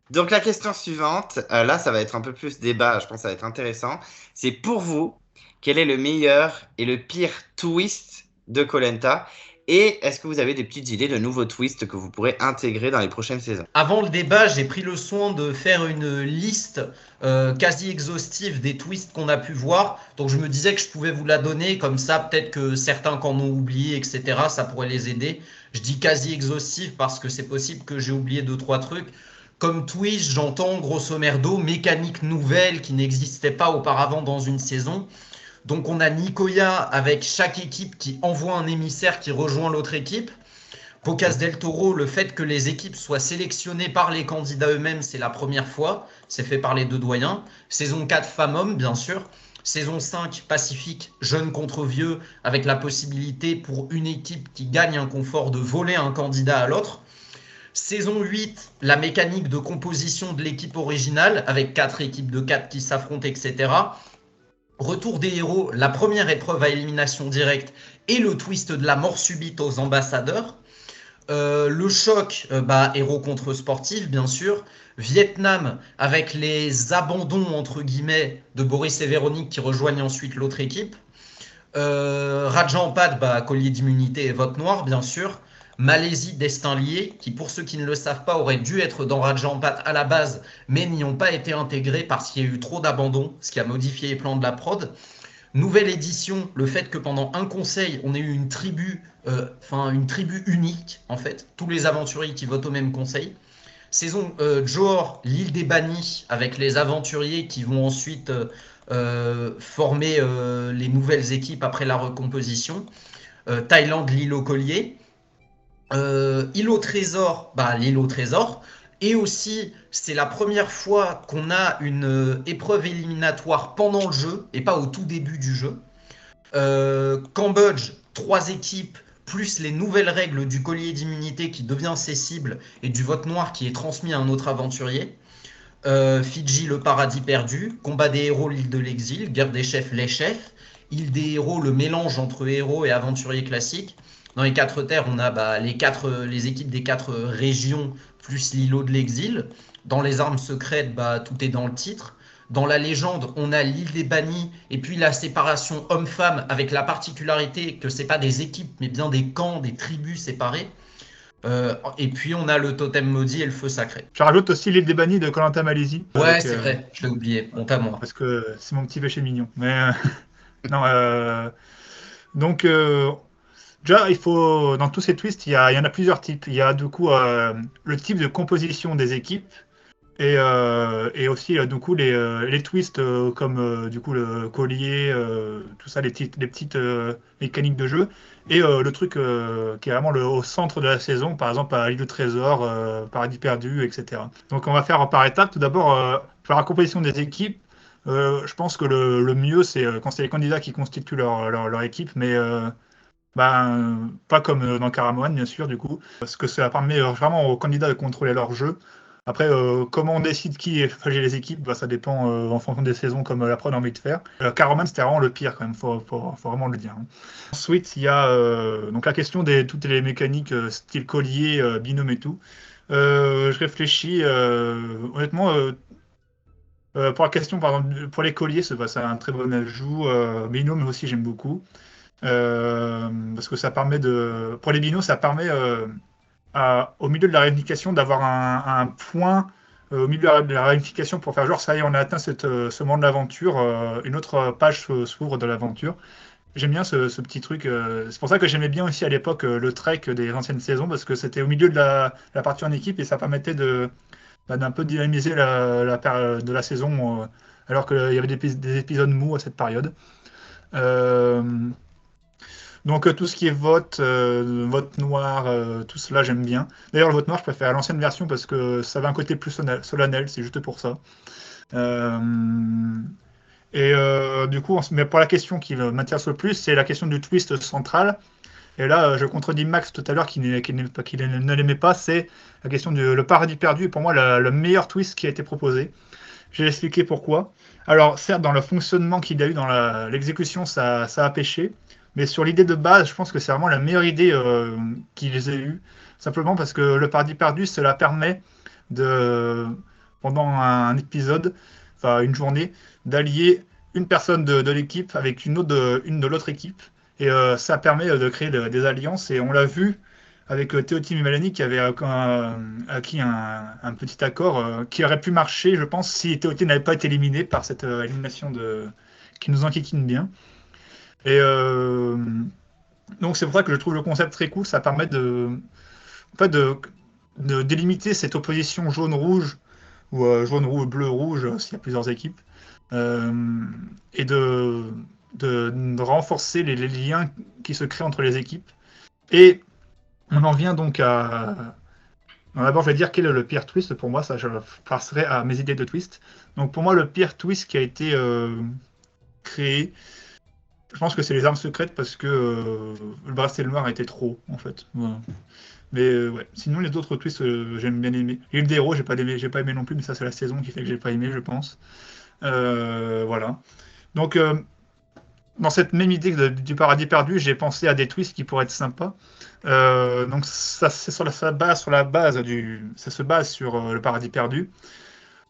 Donc la question suivante, là ça va être un peu plus débat, je pense que ça va être intéressant. C'est pour vous, quel est le meilleur et le pire twist de koh Et est-ce que vous avez des petites idées de nouveaux twists que vous pourrez intégrer dans les prochaines saisons? Avant le débat, j'ai pris le soin de faire une liste quasi exhaustive des twists qu'on a pu voir. Donc je me disais que je pouvais vous la donner, comme ça peut-être que certains qu'en ont oublié, etc., ça pourrait les aider. Je dis quasi exhaustive parce que c'est possible que j'ai oublié deux, trois trucs. Comme twist, j'entends grosso merdo mécanique nouvelle qui n'existait pas auparavant dans une saison. Donc on a Nicoya avec chaque équipe qui envoie un émissaire qui rejoint l'autre équipe. Pocas del Toro, le fait que les équipes soient sélectionnées par les candidats eux-mêmes, c'est la première fois. C'est fait par les deux doyens. Saison 4, femmes-hommes, bien sûr. Saison 5, Pacifique, jeunes contre vieux, avec la possibilité pour une équipe qui gagne un confort de voler un candidat à l'autre. Saison 8, la mécanique de composition de l'équipe originale, avec 4 équipes de 4 qui s'affrontent, etc. Retour des héros, la première épreuve à élimination directe et le twist de la mort subite aux ambassadeurs. Le choc, héros contre sportif, bien sûr. Vietnam, avec les abandons, entre guillemets, de Boris et Véronique qui rejoignent ensuite l'autre équipe. Rajampat, collier d'immunité et vote noir, bien sûr. Malaisie, destin lié, qui pour ceux qui ne le savent pas aurait dû être dans Rajampat à la base, mais n'y ont pas été intégrés parce qu'il y a eu trop d'abandons, ce qui a modifié les plans de la prod. Nouvelle édition, le fait que pendant un conseil, on ait eu une tribu unique, en fait, tous les aventuriers qui votent au même conseil. Saison Johor, l'île des bannis, avec les aventuriers qui vont ensuite former les nouvelles équipes après la recomposition. Thaïlande, l'île au collier. Île au trésor, l'île au trésor. Et aussi, c'est la première fois qu'on a une épreuve éliminatoire pendant le jeu et pas au tout début du jeu. Cambodge, 3 équipes, plus les nouvelles règles du collier d'immunité qui devient cessible et du vote noir qui est transmis à un autre aventurier. Fidji, le paradis perdu. Combat des héros, l'île de l'exil. Guerre des chefs, les chefs. Île des héros, le mélange entre héros et aventuriers classiques. Dans les 4 terres, on a les équipes des 4 régions plus l'îlot de l'exil. Dans les armes secrètes, tout est dans le titre. Dans la légende, on a l'île des bannis et puis la séparation homme-femme avec la particularité que c'est pas des équipes mais bien des camps, des tribus séparées. Et puis on a le totem maudit et le feu sacré. Je rajoute aussi l'île des bannis de koh Malaisie. Ouais, c'est vrai, je l'ai oublié, honte à moi. Parce que c'est mon petit péché mignon. Mais non, donc déjà, il faut dans tous ces twists, il y en a plusieurs types. Il y a du coup le type de composition des équipes. Et aussi du coup les twists comme du coup le collier, tout ça, les petites mécaniques de jeu et le truc qui est vraiment au centre de la saison, par exemple à l'île du trésor, paradis perdu, etc. Donc on va faire par étapes. Tout d'abord pour la composition des équipes, je pense que le mieux c'est quand c'est les candidats qui constituent leur équipe, mais pas comme dans Caramoan bien sûr du coup, parce que ça permet vraiment aux candidats de contrôler leur jeu. Après, comment on décide qui est les équipes, ça dépend en fonction des saisons, comme la prod a envie de faire. Caroman, c'était vraiment le pire, quand même, faut vraiment le dire. Hein. Ensuite, il y a donc la question de toutes les mécaniques, style collier, binôme et tout. Je réfléchis, honnêtement, pour la question, par exemple, pour les colliers, c'est un très bon ajout. Binôme aussi, j'aime beaucoup. Parce que ça permet de. Pour les binômes, ça permet. Au milieu de la réunification, d'avoir un point au milieu de la réunification pour faire genre ça y est, on a atteint ce moment de l'aventure, une autre page s'ouvre de l'aventure. J'aime bien ce petit truc. C'est pour ça que j'aimais bien aussi à l'époque le trek des anciennes saisons, parce que c'était au milieu de la partie en équipe et ça permettait d'un peu dynamiser de la saison, alors qu'il y avait des épisodes mous à cette période. Donc tout ce qui est vote noir, tout cela j'aime bien. D'ailleurs le vote noir je préfère l'ancienne version parce que ça avait un côté plus solennel, c'est juste pour ça. Du coup, mais pour la question qui m'intéresse le plus, c'est la question du twist central. Et là, je contredis Max tout à l'heure qui ne l'aimait pas. C'est la question du le paradis perdu. Est pour moi, le meilleur twist qui a été proposé. J'ai expliqué pourquoi. Alors, certes, dans le fonctionnement qu'il y a eu dans l'exécution, ça a pêché. Mais sur l'idée de base, je pense que c'est vraiment la meilleure idée qu'ils aient eue. Simplement parce que le paradis perdu, cela permet de, pendant un épisode, enfin une journée, d'allier une personne de l'équipe avec une de l'autre équipe. Et ça permet de créer des alliances. Et on l'a vu avec Théotime et Mélanie qui avaient acquis un petit accord qui aurait pu marcher, je pense, si Théotime n'avait pas été éliminé par cette élimination qui nous enquiquine bien. Et donc c'est pour ça que je trouve le concept très cool. Ça permet en fait, de délimiter cette opposition jaune-rouge ou jaune-rouge, bleu-rouge s'il y a plusieurs équipes. Euh, et de renforcer les liens qui se créent entre les équipes. Et on en vient donc à. D'abord, je vais dire quel est le pire twist pour moi. Ça, je passerai à mes idées de twist. Donc, pour moi, le pire twist qui a été créé, je pense que c'est les armes secrètes parce que le bracelet noir était trop, en fait. Voilà. Mais ouais. Sinon, les autres twists, j'aime bien aimer. L'île des héros, j'ai pas aimé non plus, mais ça, c'est la saison qui fait que j'ai pas aimé, je pense. Voilà. Donc, dans cette même idée du paradis perdu, j'ai pensé à des twists qui pourraient être sympas. Donc ça, c'est ça se base sur le paradis perdu.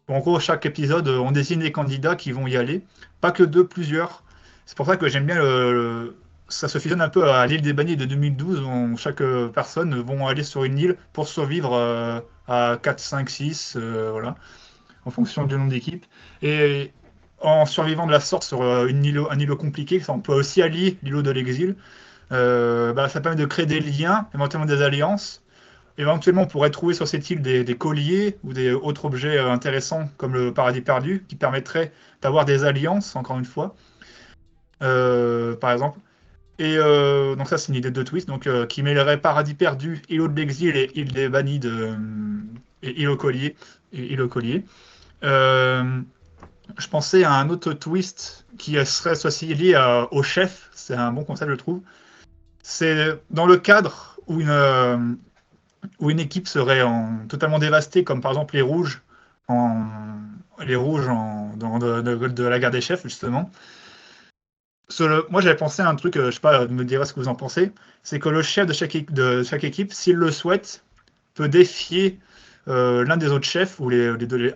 En gros, chaque épisode, on désigne des candidats qui vont y aller, pas que deux, plusieurs. C'est pour ça que j'aime bien ça se fusionne un peu à l'île des bannis de 2012, où chaque personne vont aller sur une île pour survivre à 4, 5, 6, voilà, en fonction du nombre d'équipes. Et en survivant de la sorte sur un îlot compliqué, on peut aussi allier l'îlot de l'exil. Ça permet de créer des liens, éventuellement des alliances. Éventuellement, on pourrait trouver sur cette île des colliers ou des autres objets intéressants comme le paradis perdu qui permettraient d'avoir des alliances, encore une fois, par exemple. Et donc ça, c'est une idée de twist qui mêlerait paradis perdu, îlot de l'exil et île des bannis et îlot collier. Je pensais à un autre twist qui serait aussi lié au chef. C'est un bon concept, je trouve. C'est dans le cadre où une équipe serait totalement dévastée, comme par exemple les Rouges, dans de la guerre des chefs, justement. Moi, j'avais pensé à un truc, je sais pas, me direz ce que vous en pensez, c'est que le chef de chaque équipe, s'il le souhaite, peut défier l'un des autres chefs ou un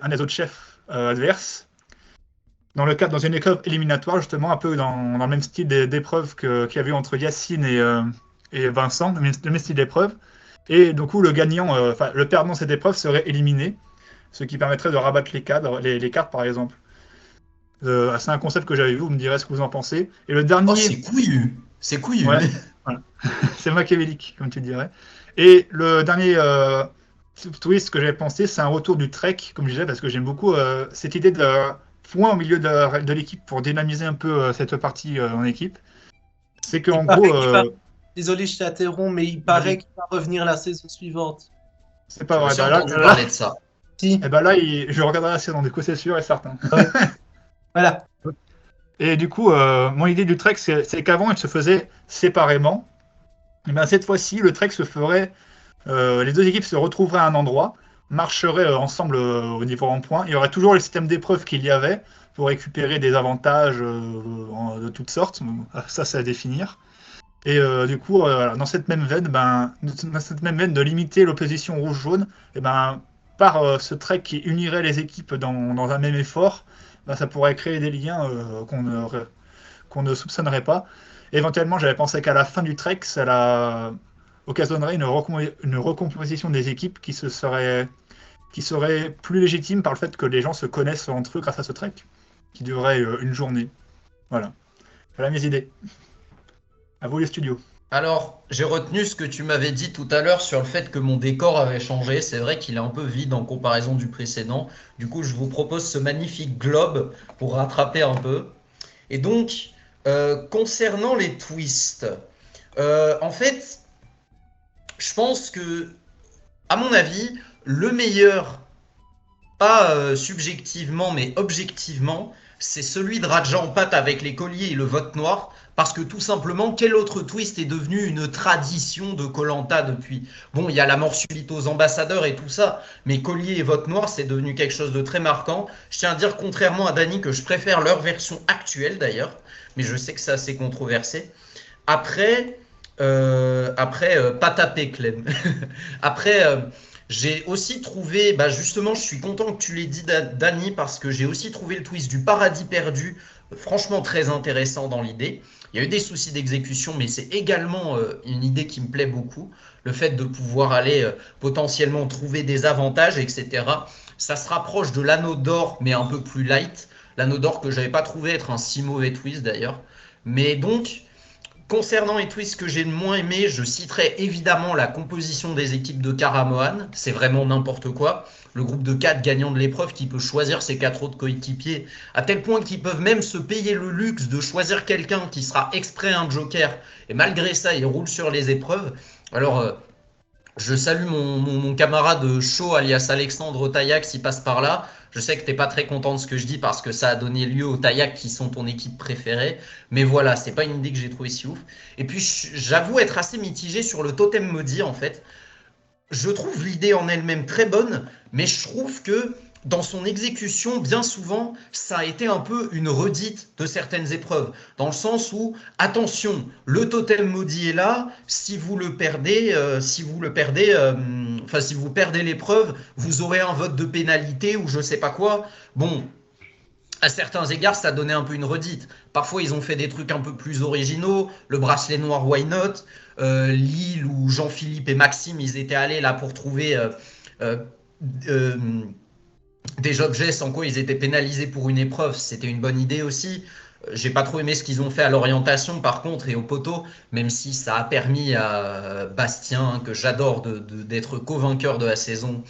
des autres chefs adverses dans une épreuve éliminatoire, justement, un peu dans le même style d'épreuve qu'il y avait entre Yacine et Vincent, le même style d'épreuve. Et du coup, le perdant de cette épreuve serait éliminé, ce qui permettrait de rabattre les cartes, par exemple. C'est un concept que j'avais vu, vous me direz ce que vous en pensez. Et le dernier. Oh, c'est couillu! C'est couillu! Ouais, voilà. C'est machiavélique, comme tu dirais. Et le dernier twist que j'avais pensé, c'est un retour du trek, comme je disais, parce que j'aime beaucoup cette idée de point au milieu de l'équipe pour dynamiser un peu cette partie en équipe. C'est qu'en gros. Désolé, je t'interromps, mais il paraît qu'il va revenir la saison suivante. C'est pas vrai. J'ai entendu parler de ça. Si. Et ben là, je regarderai la saison, du coup, c'est sûr et certain. Ouais. Voilà. Et du coup, mon idée du trek, c'est qu'avant, il se faisait séparément. Et ben, cette fois-ci, le trek se ferait. Les deux équipes se retrouveraient à un endroit, marcheraient ensemble au niveau en point. Il y aurait toujours le système d'épreuves qu'il y avait pour récupérer des avantages de toutes sortes. Ça, c'est à définir. Et du coup, dans cette même veine, de limiter l'opposition rouge-jaune, et par ce trek qui unirait les équipes dans un même effort, ça pourrait créer des liens qu'on ne soupçonnerait pas. Et éventuellement, j'avais pensé qu'à la fin du trek, ça occasionnerait une recomposition des équipes qui serait plus légitime par le fait que les gens se connaissent entre eux grâce à ce trek, qui durerait une journée. Voilà mes idées. À vous les studios. Alors, j'ai retenu ce que tu m'avais dit tout à l'heure sur le fait que mon décor avait changé. C'est vrai qu'il est un peu vide en comparaison du précédent. Du coup, je vous propose ce magnifique globe pour rattraper un peu. Et donc, concernant les twists, en fait, je pense que, à mon avis, le meilleur, pas subjectivement, mais objectivement, c'est celui de Raja en pâte avec les colliers et le vote noir. Parce que tout simplement, quel autre twist est devenu une tradition de koh-Lanta depuis? Bon, il y a la mort subite aux ambassadeurs et tout ça, mais Collier et Vote Noire, c'est devenu quelque chose de très marquant. Je tiens à dire, contrairement à Dany, que je préfère leur version actuelle d'ailleurs, mais je sais que c'est assez controversé. Après, pas taper, Clem. Après, j'ai aussi trouvé, bah justement, je suis content que tu l'aies dit, Dany, parce que j'ai aussi trouvé le twist du paradis perdu franchement très intéressant dans l'idée. Il y a eu des soucis d'exécution, mais c'est également une idée qui me plaît beaucoup. Le fait de pouvoir aller potentiellement trouver des avantages, etc. Ça se rapproche de l'anneau d'or, mais un peu plus light. L'anneau d'or que j'avais pas trouvé être un si mauvais twist d'ailleurs. Mais donc, concernant les twists que j'ai le moins aimé, je citerai évidemment la composition des équipes de Caramoan. C'est vraiment n'importe quoi. Le groupe de 4 gagnants de l'épreuve qui peut choisir ses 4 autres coéquipiers, à tel point qu'ils peuvent même se payer le luxe de choisir quelqu'un qui sera exprès un joker. Et malgré ça, ils roulent sur les épreuves. Alors, je salue mon camarade chaud, alias Alexandre Taillac, s'il passe par là. Je sais que tu n'es pas très content de ce que je dis parce que ça a donné lieu aux Taillac qui sont ton équipe préférée. Mais voilà, c'est pas une idée que j'ai trouvée si ouf. Et puis, j'avoue être assez mitigé sur le totem maudit, en fait. Je trouve l'idée en elle-même très bonne, mais je trouve que dans son exécution, bien souvent, ça a été un peu une redite de certaines épreuves. Dans le sens où, attention, le totem maudit est là, si vous le perdez, si vous perdez l'épreuve, vous aurez un vote de pénalité ou je sais pas quoi. Bon, à certains égards, ça donnait un peu une redite. Parfois, ils ont fait des trucs un peu plus originaux. Le bracelet noir, why not? Lille où Jean-Philippe et Maxime, ils étaient allés là pour trouver euh, euh, des objets sans quoi ils étaient pénalisés pour une épreuve. C'était une bonne idée aussi. J'ai pas trop aimé ce qu'ils ont fait à l'orientation, par contre, et au poteau, même si ça a permis à Bastien, hein, que j'adore, d'être co-vainqueur de la saison.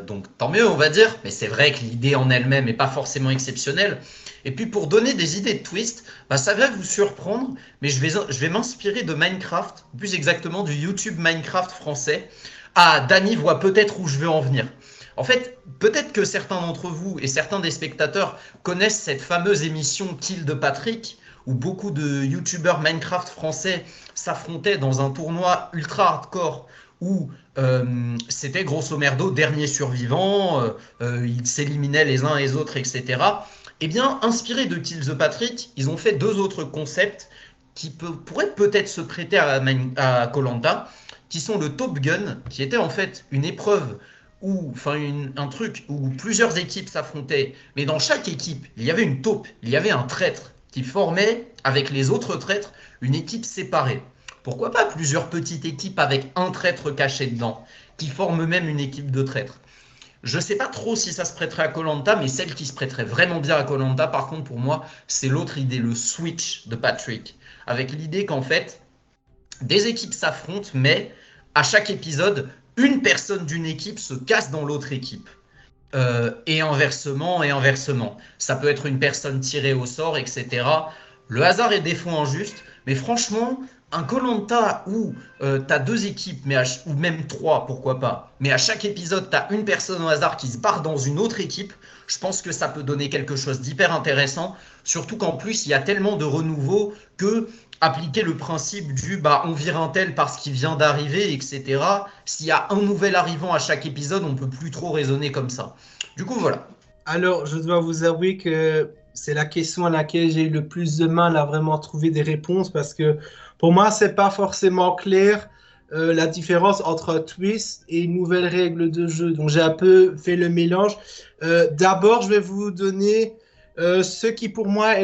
Donc tant mieux, on va dire. Mais c'est vrai que l'idée en elle-même n'est pas forcément exceptionnelle. Et puis pour donner des idées de twist, bah, ça va vous surprendre, mais je vais m'inspirer de Minecraft, plus exactement du YouTube Minecraft français. Ah, Dany voit peut-être où je veux en venir. En fait, peut-être que certains d'entre vous et certains des spectateurs connaissent cette fameuse émission Kill de Patrick, où beaucoup de YouTubeurs Minecraft français s'affrontaient dans un tournoi ultra hardcore où c'était grosso merdo dernier survivant, ils s'éliminaient les uns les autres, etc. Eh bien, inspiré de Kill the Patrick, ils ont fait 2 autres concepts qui pourraient peut-être se prêter à koh-Lanta, qui sont le Top Gun, qui était en fait une épreuve où, enfin un truc où plusieurs équipes s'affrontaient, mais dans chaque équipe, il y avait une taupe, il y avait un traître qui formait avec les autres traîtres une équipe séparée. Pourquoi pas plusieurs petites équipes avec un traître caché dedans, qui forment même une équipe de traîtres. Je sais pas trop si ça se prêterait à koh-Lanta, mais celle qui se prêterait vraiment bien à koh-Lanta, par contre, pour moi, c'est l'autre idée, le switch de Patrick. Avec l'idée qu'en fait, des équipes s'affrontent, mais à chaque épisode, une personne d'une équipe se casse dans l'autre équipe. Et inversement, et inversement. Ça peut être une personne tirée au sort, etc. Le hasard est des fois injuste, mais franchement, un koh-Lanta où tu as 2 équipes, ou même 3, pourquoi pas, mais à chaque épisode, tu as une personne au hasard qui se barre dans une autre équipe, je pense que ça peut donner quelque chose d'hyper intéressant, surtout qu'en plus, il y a tellement de renouveau que appliquer le principe du bah, on vire un tel parce qu'il vient d'arriver, etc. S'il y a un nouvel arrivant à chaque épisode, on ne peut plus trop raisonner comme ça. Du coup, voilà. Alors, je dois vous avouer que c'est la question à laquelle j'ai eu le plus de mal à vraiment trouver des réponses parce que pour moi, c'est pas forcément clair la différence entre un twist et une nouvelle règle de jeu. Donc, j'ai un peu fait le mélange. D'abord, je vais vous donner ce qui pour moi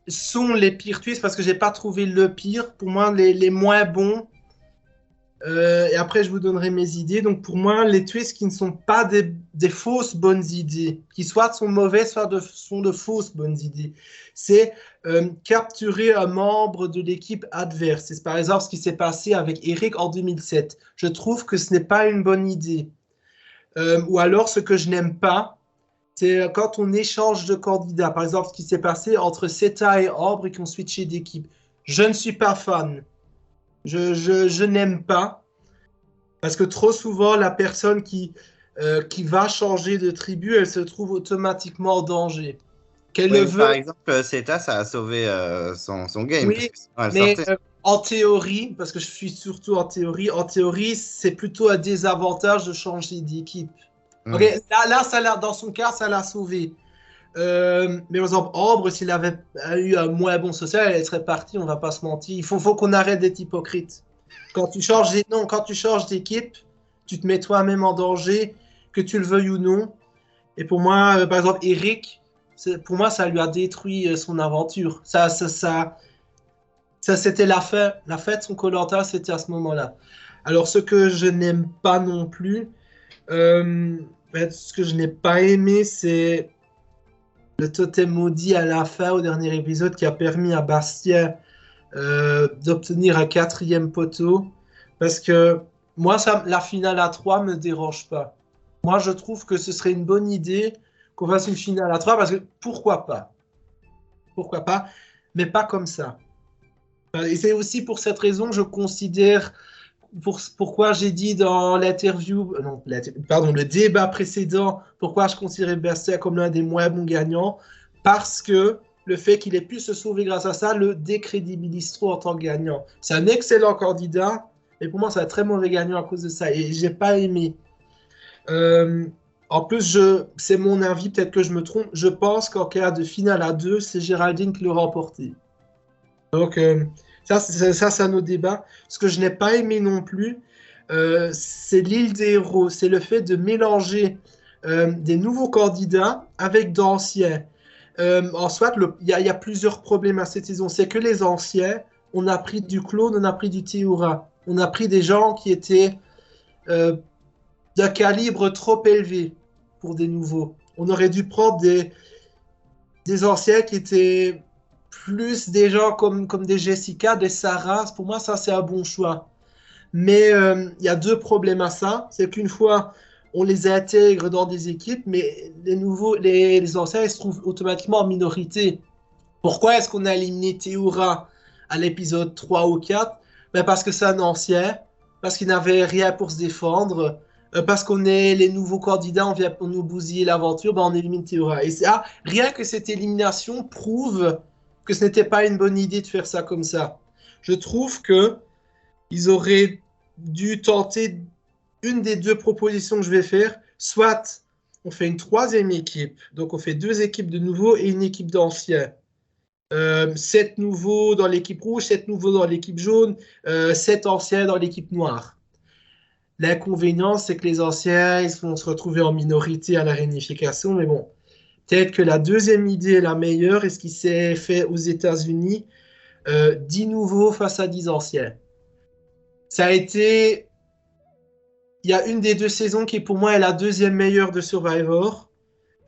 sont les pires twists parce que j'ai pas trouvé le pire. Pour moi, les moins bons. Et après, je vous donnerai mes idées. Donc, pour moi, les twists qui ne sont pas des fausses bonnes idées, qui soit sont mauvaises, soit sont de fausses bonnes idées, c'est capturer un membre de l'équipe adverse. C'est par exemple ce qui s'est passé avec Eric en 2007. Je trouve que ce n'est pas une bonne idée. Ou alors, ce que je n'aime pas, c'est quand on échange de candidats. Par exemple, ce qui s'est passé entre Seta et Ambre et qui ont switché d'équipe. Je ne suis pas fan. Je n'aime pas parce que trop souvent la personne qui va changer de tribu, elle se trouve automatiquement en danger. Qu'elle Ouais, le mais par veut. exemple, Zeta, ça a sauvé son game, parce Oui, que sinon elle mais sortait. en théorie, parce que je suis surtout en théorie, c'est plutôt un désavantage de changer d'équipe. Ok, Hmm. dans son cas, ça l'a sauvé. Mais par exemple, Ambre, s'il avait eu un moins bon social, elle serait partie, on va pas se mentir. Faut qu'on arrête d'être hypocrite. Quand tu changes d'équipe, tu te mets toi-même en danger, que tu le veuilles ou non. Et pour moi, par exemple, Eric, pour moi, ça lui a détruit son aventure. Ça c'était la fin. La fin de son koh c'était à ce moment-là. Alors, ce que je n'aime pas non plus, euh, ce que je n'ai pas aimé, c'est le totem maudit à la fin, au dernier épisode, qui a permis à Bastien d'obtenir un quatrième poteau. Parce que moi, la finale à 3 me dérange pas. Moi, je trouve que ce serait une bonne idée qu'on fasse une finale à 3 parce que pourquoi pas? Pourquoi pas? Mais pas comme ça. Et c'est aussi pour cette raison que je considère pourquoi j'ai dit dans l'interview, non, pardon, le débat précédent, pourquoi je considérais Bastien comme l'un des moins bons gagnants, parce que le fait qu'il ait pu se sauver grâce à ça le décrédibilise trop en tant que gagnant. C'est un excellent candidat, mais pour moi, c'est un très mauvais gagnant à cause de ça, et j'ai pas aimé. Euh, En plus, c'est mon avis, peut-être que je me trompe, je pense qu'en cas de finale à 2, c'est Géraldine qui l'aura emporté. Donc, ça c'est un autre débat. Ce que je n'ai pas aimé non plus, c'est l'île des héros. C'est le fait de mélanger des nouveaux candidats avec d'anciens. En soit, il y a plusieurs problèmes à cette saison. C'est que les anciens, on a pris du clone, on a pris du Théoura. On a pris des gens qui étaient euh, d'un calibre trop élevé pour des nouveaux. On aurait dû prendre des anciens qui étaient plus des gens comme des Jessica, des Sarah. Pour moi, ça, c'est un bon choix. Mais il y a deux problèmes à ça. C'est qu'une fois, on les intègre dans des équipes, mais les anciens, ils se trouvent automatiquement en minorité. Pourquoi est-ce qu'on a éliminé Théoura à l'épisode 3 ou 4? Ben parce que c'est un ancien, parce qu'il n'avait rien pour se défendre, parce qu'on est les nouveaux candidats, on vient pour nous bousiller l'aventure, ben on élimine Théoura. Et ça, rien que cette élimination prouve que ce n'était pas une bonne idée de faire ça comme ça. Je trouve que ils auraient dû tenter une des deux propositions que je vais faire, soit on fait une troisième équipe, donc on fait deux équipes de nouveaux et une équipe d'anciens. 7 nouveaux dans l'équipe rouge, 7 nouveaux dans l'équipe jaune, 7 anciens dans l'équipe noire. L'inconvénient, c'est que les anciens, ils vont se retrouver en minorité à la réunification, mais bon, peut-être que la deuxième idée est la meilleure, et ce qui s'est fait aux États-Unis, 10 nouveaux face à 10 anciens. Ça a été. Il y a une des deux saisons qui, pour moi, est la deuxième meilleure de Survivor,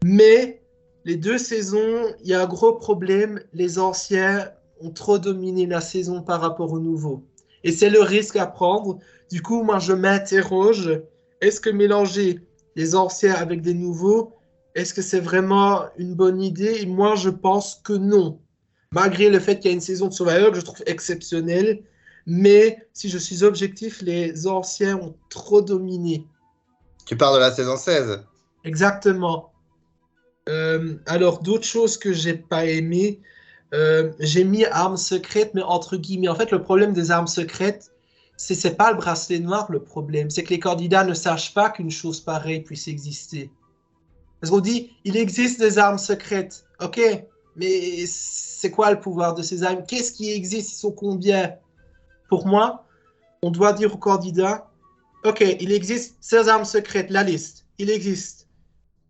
mais les deux saisons, il y a un gros problème. Les anciens ont trop dominé la saison par rapport aux nouveaux. Et c'est le risque à prendre. Du coup, moi, je m'interroge. Est-ce que mélanger les anciens avec des nouveaux, est-ce que c'est vraiment une bonne idée? Et moi, je pense que non. Malgré le fait qu'il y a une saison de Survivor que je trouve exceptionnelle. Mais si je suis objectif, les anciens ont trop dominé. Tu parles de la saison 16. Exactement. Alors, d'autres choses que j'ai pas aimé, j'ai mis armes secrètes, mais entre guillemets. En fait, le problème des armes secrètes, c'est pas le bracelet noir le problème, c'est que les candidats ne sachent pas qu'une chose pareille puisse exister. Parce qu'on dit, il existe des armes secrètes. Ok, mais c'est quoi le pouvoir de ces armes? Qu'est-ce qui existe? Ils sont combien? Pour moi, on doit dire aux candidats, ok, il existe ces armes secrètes, la liste. Il existe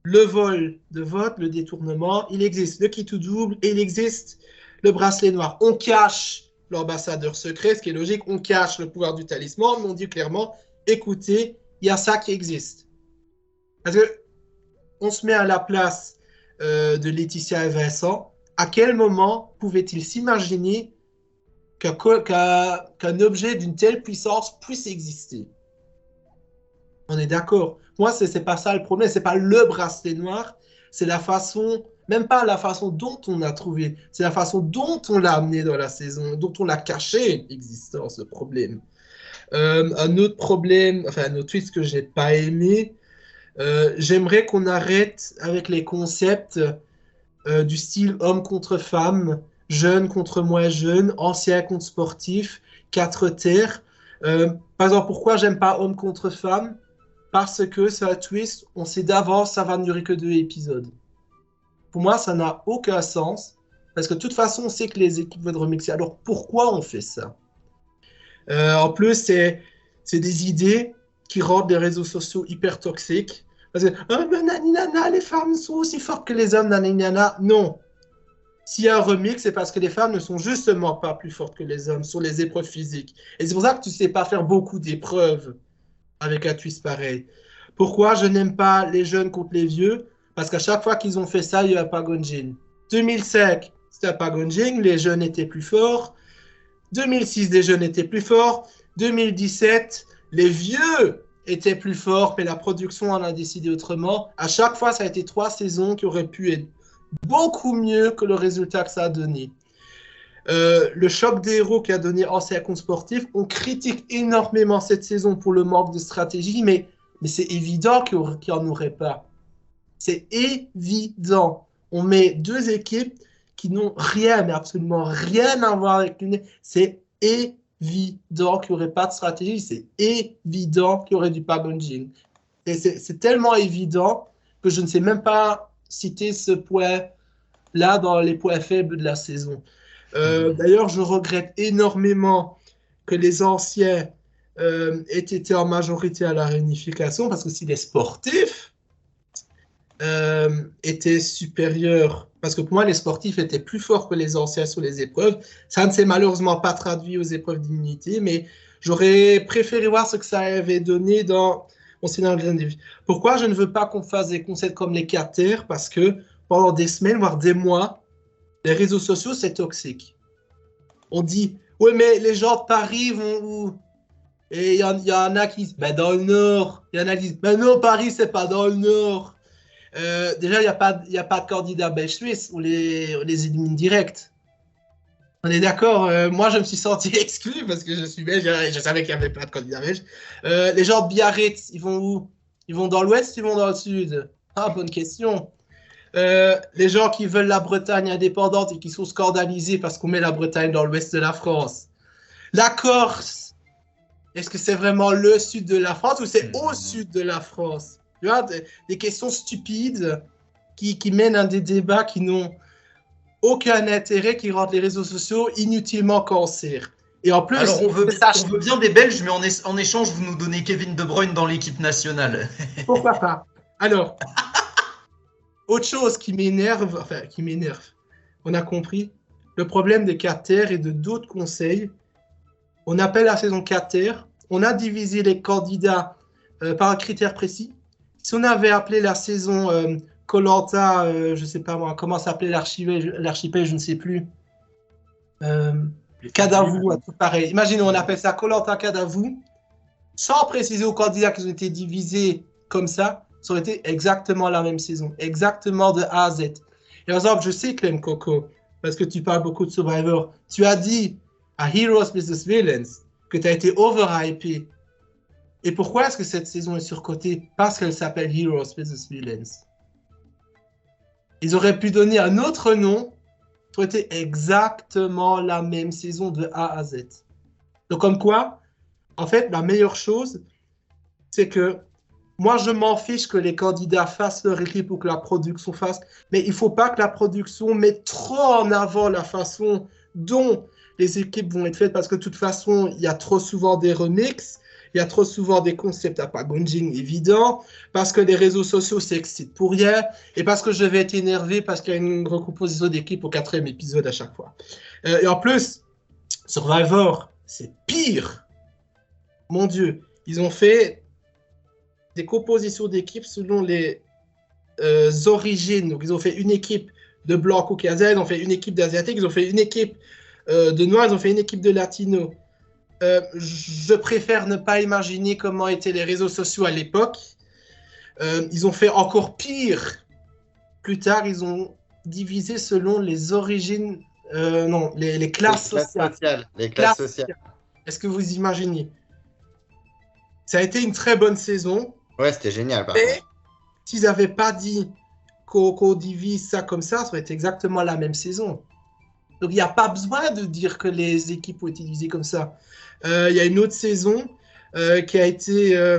le vol de vote, le détournement, il existe le kit ou double et il existe le bracelet noir. On cache l'ambassadeur secret, ce qui est logique, on cache le pouvoir du talisman, mais on dit clairement, écoutez, il y a ça qui existe. Parce que on se met à la place de Laetitia et Vincent. À quel moment pouvait-il s'imaginer qu'un objet d'une telle puissance puisse exister? On est d'accord. Moi, c'est pas ça le problème. C'est pas le bracelet noir. C'est la façon, même pas la façon dont on a trouvé. C'est la façon dont on l'a amené dans la saison, dont on l'a caché l'existence, le problème. Un autre problème, enfin un autre twist que j'ai pas aimé. J'aimerais qu'on arrête avec les concepts du style homme contre femme, jeune contre moins jeune, ancien contre sportif, 4 terres. Par exemple, pourquoi j'aime pas homme contre femme? Parce que c'est un twist, on sait d'avance, ça va ne durer que 2 épisodes. Pour moi, ça n'a aucun sens, parce que de toute façon, on sait que les équipes vont remixer. Alors pourquoi on fait ça? En plus, c'est des idées qui rendent les réseaux sociaux hyper toxiques. Parce que, oh, mais naninana, les femmes sont aussi fortes que les hommes, naninana. Non. S'il y a un remix, c'est parce que les femmes ne sont justement pas plus fortes que les hommes sur les épreuves physiques. Et c'est pour ça que tu ne sais pas faire beaucoup d'épreuves avec un twist pareil. Pourquoi je n'aime pas les jeunes contre les vieux? Parce qu'à chaque fois qu'ils ont fait ça, il y a eu un Pagonjin. 2005, c'était un Pagonjin, les jeunes étaient plus forts. 2006, les jeunes étaient plus forts. 2017, les vieux étaient plus forts, mais la production en a décidé autrement. À chaque fois, ça a été 3 saisons qui auraient pu être beaucoup mieux que le résultat que ça a donné. Le choc des héros qui a donné ancien compte sportif, on critique énormément cette saison pour le manque de stratégie, mais c'est évident qu'il n'y en aurait pas. C'est évident. On met 2 équipes qui n'ont rien, mais absolument rien à voir avec l'une. C'est évident qu'il n'y aurait pas de stratégie. C'est évident qu'il y aurait du Pagonjin. Et c'est tellement évident que je ne sais même pas citer ce point-là dans les points faibles de la saison. D'ailleurs, je regrette énormément que les anciens aient été en majorité à la réunification, parce que si les sportifs étaient supérieurs, parce que pour moi, les sportifs étaient plus forts que les anciens sur les épreuves, ça ne s'est malheureusement pas traduit aux épreuves d'immunité, mais j'aurais préféré voir ce que ça avait donné dans mon scénario de vie. Pourquoi je ne veux pas qu'on fasse des concepts comme les 4 terres? Parce que pendant des semaines, voire des mois, les réseaux sociaux, c'est toxique. On dit, ouais, mais les gens de Paris vont où? Et il y en a qui disent, ben dans le Nord. Il y en a qui disent, ben non, Paris, c'est pas dans le Nord. Déjà, il n'y a pas de candidat belge-suisse. On les élimine direct. On est d'accord. Moi, je me suis senti exclu parce que je suis belge et je savais qu'il n'y avait pas de candidat belge. Les gens de Biarritz, ils vont où? Ils vont dans l'ouest, ils vont dans le sud? Ah, bonne question. Les gens qui veulent la Bretagne indépendante et qui sont scandalisés parce qu'on met la Bretagne dans l'ouest de la France. La Corse, est-ce que c'est vraiment le sud de la France ou c'est au sud de la France? Tu vois, des questions stupides qui mènent à des débats qui n'ont aucun intérêt, qui rendent les réseaux sociaux inutilement cancer. Et en plus, alors on veut bien des Belges, mais en échange, vous nous donnez Kevin De Bruyne dans l'équipe nationale. Pourquoi pas? Alors, autre chose qui m'énerve, on a compris, le problème des 4 terres et de d'autres conseils, on appelle la saison 4 terres, on a divisé les candidats par un critère précis. Si on avait appelé la saison Koh-Lanta, je ne sais pas moi, comment s'appelait l'archipel, je ne sais plus. Kadavou, tout pareil. Imaginez, on appelle ça Koh-Lanta Kadavou, sans préciser aux candidats qu'ils ont été divisés comme ça. Ça aurait été exactement la même saison, exactement de A à Z. Et par exemple, je sais, Clem Coco, parce que tu parles beaucoup de Survivor, tu as dit à Heroes vs Villains que tu as été overhypé. Et pourquoi est-ce que cette saison est surcotée? Parce qu'elle s'appelle Heroes vs Villains. Ils auraient pu donner un autre nom, ça aurait été exactement la même saison de A à Z. Donc comme quoi, en fait, la meilleure chose, c'est que moi, je m'en fiche que les candidats fassent leur équipe ou que la production fasse, mais il ne faut pas que la production mette trop en avant la façon dont les équipes vont être faites, parce que de toute façon, il y a trop souvent des remixes, il y a trop souvent des concepts à Pagonjin évidents, parce que les réseaux sociaux s'excitent pour rien, et parce que je vais être énervé parce qu'il y a une recomposition d'équipe au 4e épisode à chaque fois. Et en plus, Survivor, c'est pire. Mon Dieu, ils ont fait des compositions d'équipes selon les origines. Donc, ils ont fait une équipe de blancs caucasiens, ils ont fait une équipe d'asiatiques, ils ont fait une équipe de noirs, ils ont fait une équipe de latinos. Je préfère ne pas imaginer comment étaient les réseaux sociaux à l'époque. Ils ont fait encore pire. Plus tard, ils ont divisé selon les origines, non, les classes sociales. Les classes sociales. Est-ce que vous imaginez? Ça a été une très bonne saison. Ouais, c'était génial. Mais s'ils n'avaient pas dit qu'on divise ça comme ça aurait été exactement la même saison. Donc, il n'y a pas besoin de dire que les équipes ont été divisées comme ça. Il y a une autre saison qui a été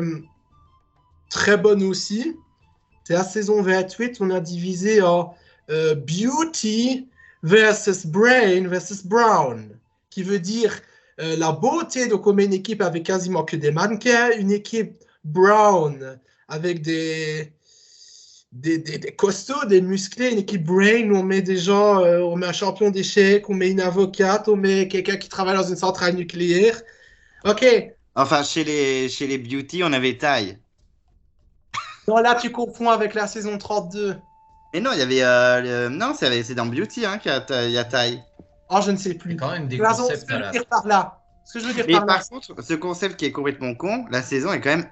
très bonne aussi. C'est la saison 28, on a divisé en Beauty versus Brain versus Brown, qui veut dire la beauté. Donc, on met une équipe avec quasiment que des mannequins, une équipe Brown avec des costauds, des musclés, une équipe Brain où on met des gens, on met un champion d'échecs, on met une avocate, on met quelqu'un qui travaille dans une centrale nucléaire. Ok. Enfin, chez les Beauty, on avait taille. Non, là, tu confonds avec la saison 32. Mais non, il y avait. Non, c'est dans Beauty hein, qu'il y a taille. Oh, je ne sais C'est plus. quand même des Blason, concepts ce que à je la... veux dire par là. Ce que je veux dire Mais par là. par contre, ce concept qui est complètement con, la saison est quand même.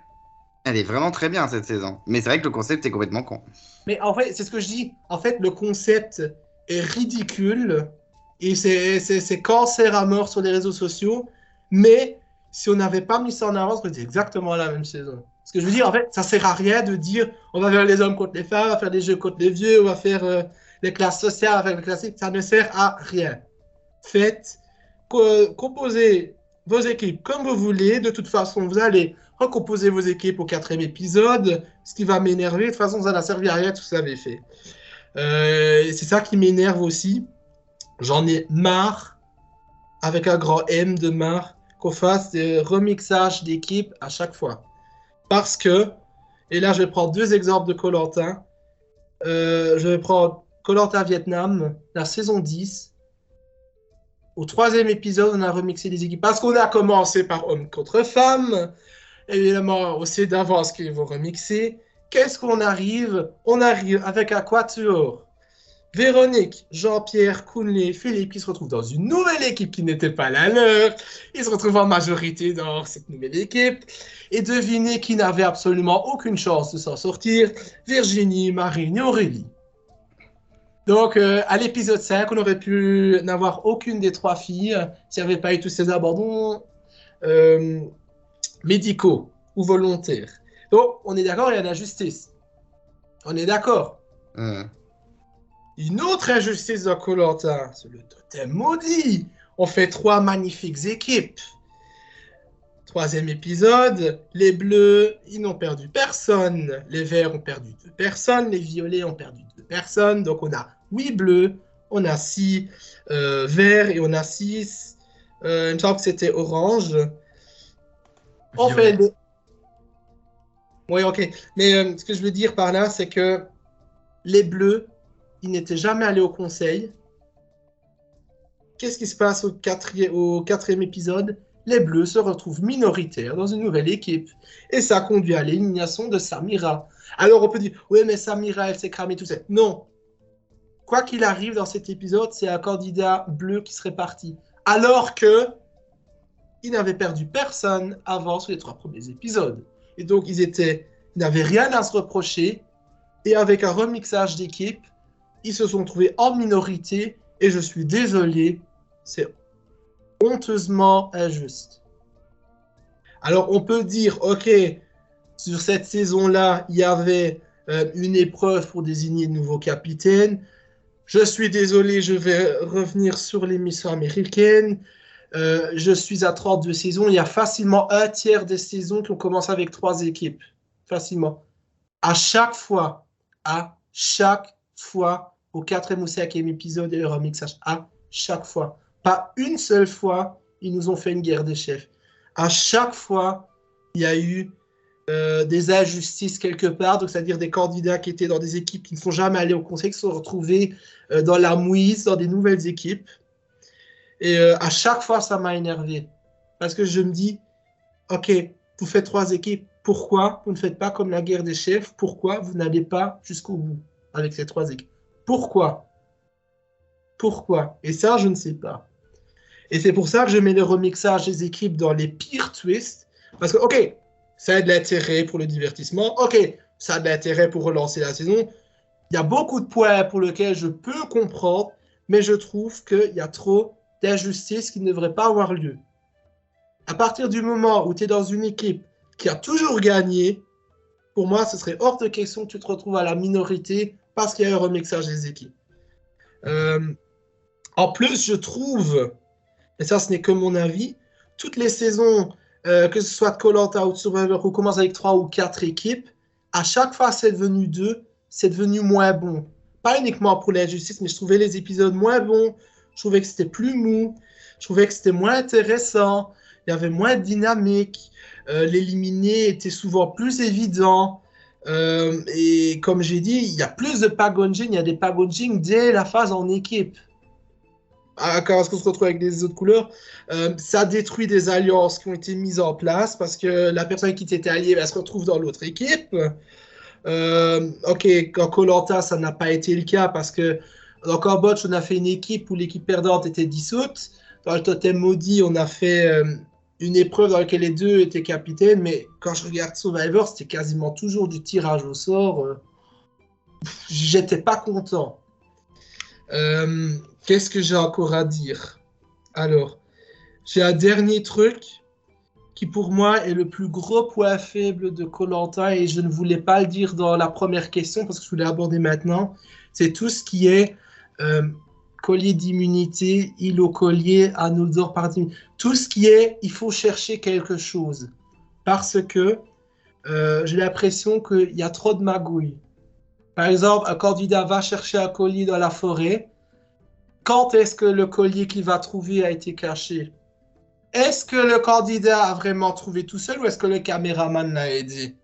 Elle est vraiment très bien cette saison. Mais c'est vrai que le concept est complètement con. Mais en fait, c'est ce que je dis. En fait, le concept est ridicule et c'est cancer à mort sur les réseaux sociaux. Mais si on n'avait pas mis ça en avant, c'est exactement la même saison. Ce que je veux dire, en fait, ça sert à rien de dire on va faire les hommes contre les femmes, on va faire des jeux contre les vieux, on va faire les classes sociales avec les classiques. Ça ne sert à rien. Faites, composez vos équipes comme vous voulez. De toute façon, vous allez recomposer vos équipes au 4e épisode. Ce qui va m'énerver, de toute façon, ça n'a servi à rien, tout ça avait fait. Et c'est ça qui m'énerve aussi. J'en ai marre, avec un grand M de marre, qu'on fasse des remixages d'équipes à chaque fois. Parce que, et là je vais prendre 2 exemples de Koh-Lanta. Je vais prendre Koh-Lanta Vietnam, la saison 10. Au 3e épisode, on a remixé les équipes. Parce qu'on a commencé par hommes contre femmes. Évidemment, on sait d'avance qu'ils vont remixer. Qu'est-ce qu'on arrive? On arrive avec un quatuor. Véronique, Jean-Pierre, Kounlé, Philippe qui se retrouvent dans une nouvelle équipe qui n'était pas la leur. Ils se retrouvent en majorité dans cette nouvelle équipe. Et devinez qui n'avait absolument aucune chance de s'en sortir. Virginie, Marine et Aurélie. Donc, à l'épisode 5, on aurait pu n'avoir aucune des 3 filles s'il n'y avait pas eu tous ces abandons médicaux ou volontaires. Donc, on est d'accord, il y a l'injustice. On est d'accord. Une autre injustice dans Koh-Lanta, c'est le totem maudit. On fait 3 magnifiques équipes. 3e épisode, les bleus, ils n'ont perdu personne. Les verts ont perdu 2 personnes. Les violets ont perdu 2 personnes. Donc on a 8 bleus, on a 6 verts et on a 6. Il me semble que c'était orange. On fait les... Oui, ok. Mais ce que je veux dire par là, c'est que les bleus, ils n'étaient jamais allés au conseil. Qu'est-ce qui se passe au 4e épisode? Les bleus se retrouvent minoritaires dans une nouvelle équipe. Et ça conduit à l'élimination de Samira. Alors on peut dire, oui, mais Samira, elle s'est cramée tout ça. Non. Quoi qu'il arrive dans cet épisode, c'est un candidat bleu qui serait parti. Alors que ils n'avaient perdu personne avant sur les 3 premiers épisodes. Et donc, ils n'avaient rien à se reprocher. Et avec un remixage d'équipe, ils se sont trouvés en minorité. Et je suis désolé, c'est honteusement injuste. Alors, on peut dire, OK, sur cette saison-là, il y avait une épreuve pour désigner de nouveaux capitaines. Je suis désolé, je vais revenir sur l'émission américaine. Je suis à 32 saisons. Il y a facilement un tiers des saisons qui ont commencé avec 3 équipes. Facilement. À chaque fois, au 4e ou 5e épisode, il y a eu un remixage. À chaque fois. Pas une seule fois, ils nous ont fait une guerre des chefs. À chaque fois, il y a eu des injustices quelque part, donc c'est-à-dire des candidats qui étaient dans des équipes qui ne sont jamais allés au conseil, qui se sont retrouvés dans la mouise, dans des nouvelles équipes. Et à chaque fois, ça m'a énervé. Parce que je me dis, OK, vous faites 3 équipes, pourquoi vous ne faites pas comme la guerre des chefs? Pourquoi vous n'allez pas jusqu'au bout avec ces 3 équipes? Pourquoi? Et ça, je ne sais pas. Et c'est pour ça que je mets le remixage des équipes dans les pires twists. Parce que, OK, ça a de l'intérêt pour le divertissement. OK, ça a de l'intérêt pour relancer la saison. Il y a beaucoup de points pour lesquels je peux comprendre, mais je trouve qu'il y a trop d'injustice qui ne devrait pas avoir lieu. À partir du moment où tu es dans une équipe qui a toujours gagné, pour moi, ce serait hors de question que tu te retrouves à la minorité parce qu'il y a un remixage des équipes. En plus, je trouve, et ça ce n'est que mon avis, toutes les saisons, que ce soit de Koh-Lanta ou de Survivor, qu'on commence avec 3 ou 4 équipes, à chaque fois c'est devenu 2, c'est devenu moins bon. Pas uniquement pour l'injustice, mais je trouvais les épisodes moins bons, je trouvais que c'était plus mou, je trouvais que c'était moins intéressant, il y avait moins de dynamique, l'éliminer était souvent plus évident. Et comme j'ai dit, il y a plus de packaging, il y a des packaging dès la phase en équipe. Quand on se retrouve avec des autres couleurs, ça détruit des alliances qui ont été mises en place parce que la personne qui t'était alliée elle se retrouve dans l'autre équipe. Ok, quand Koh-Lanta, ça n'a pas été le cas parce que dans Cambodge, on a fait une équipe où l'équipe perdante était dissoute. Dans le Totem Maudit, on a fait une épreuve dans laquelle les deux étaient capitaines, mais quand je regarde Survivor, c'était quasiment toujours du tirage au sort. J'étais pas content. Qu'est-ce que j'ai encore à dire? Alors, j'ai un dernier truc qui pour moi est le plus gros point faible de Koh-Lanta et je ne voulais pas le dire dans la première question parce que je voulais aborder maintenant. C'est tout ce qui est collier d'immunité, îlot collier, anneau d'or par d'immunité. Tout ce qui est, il faut chercher quelque chose. Parce que j'ai l'impression qu'il y a trop de magouilles. Par exemple, un candidat va chercher un collier dans la forêt. Quand est-ce que le collier qu'il va trouver a été caché? Est-ce que le candidat a vraiment trouvé tout seul ou est-ce que le caméraman l'a aidé?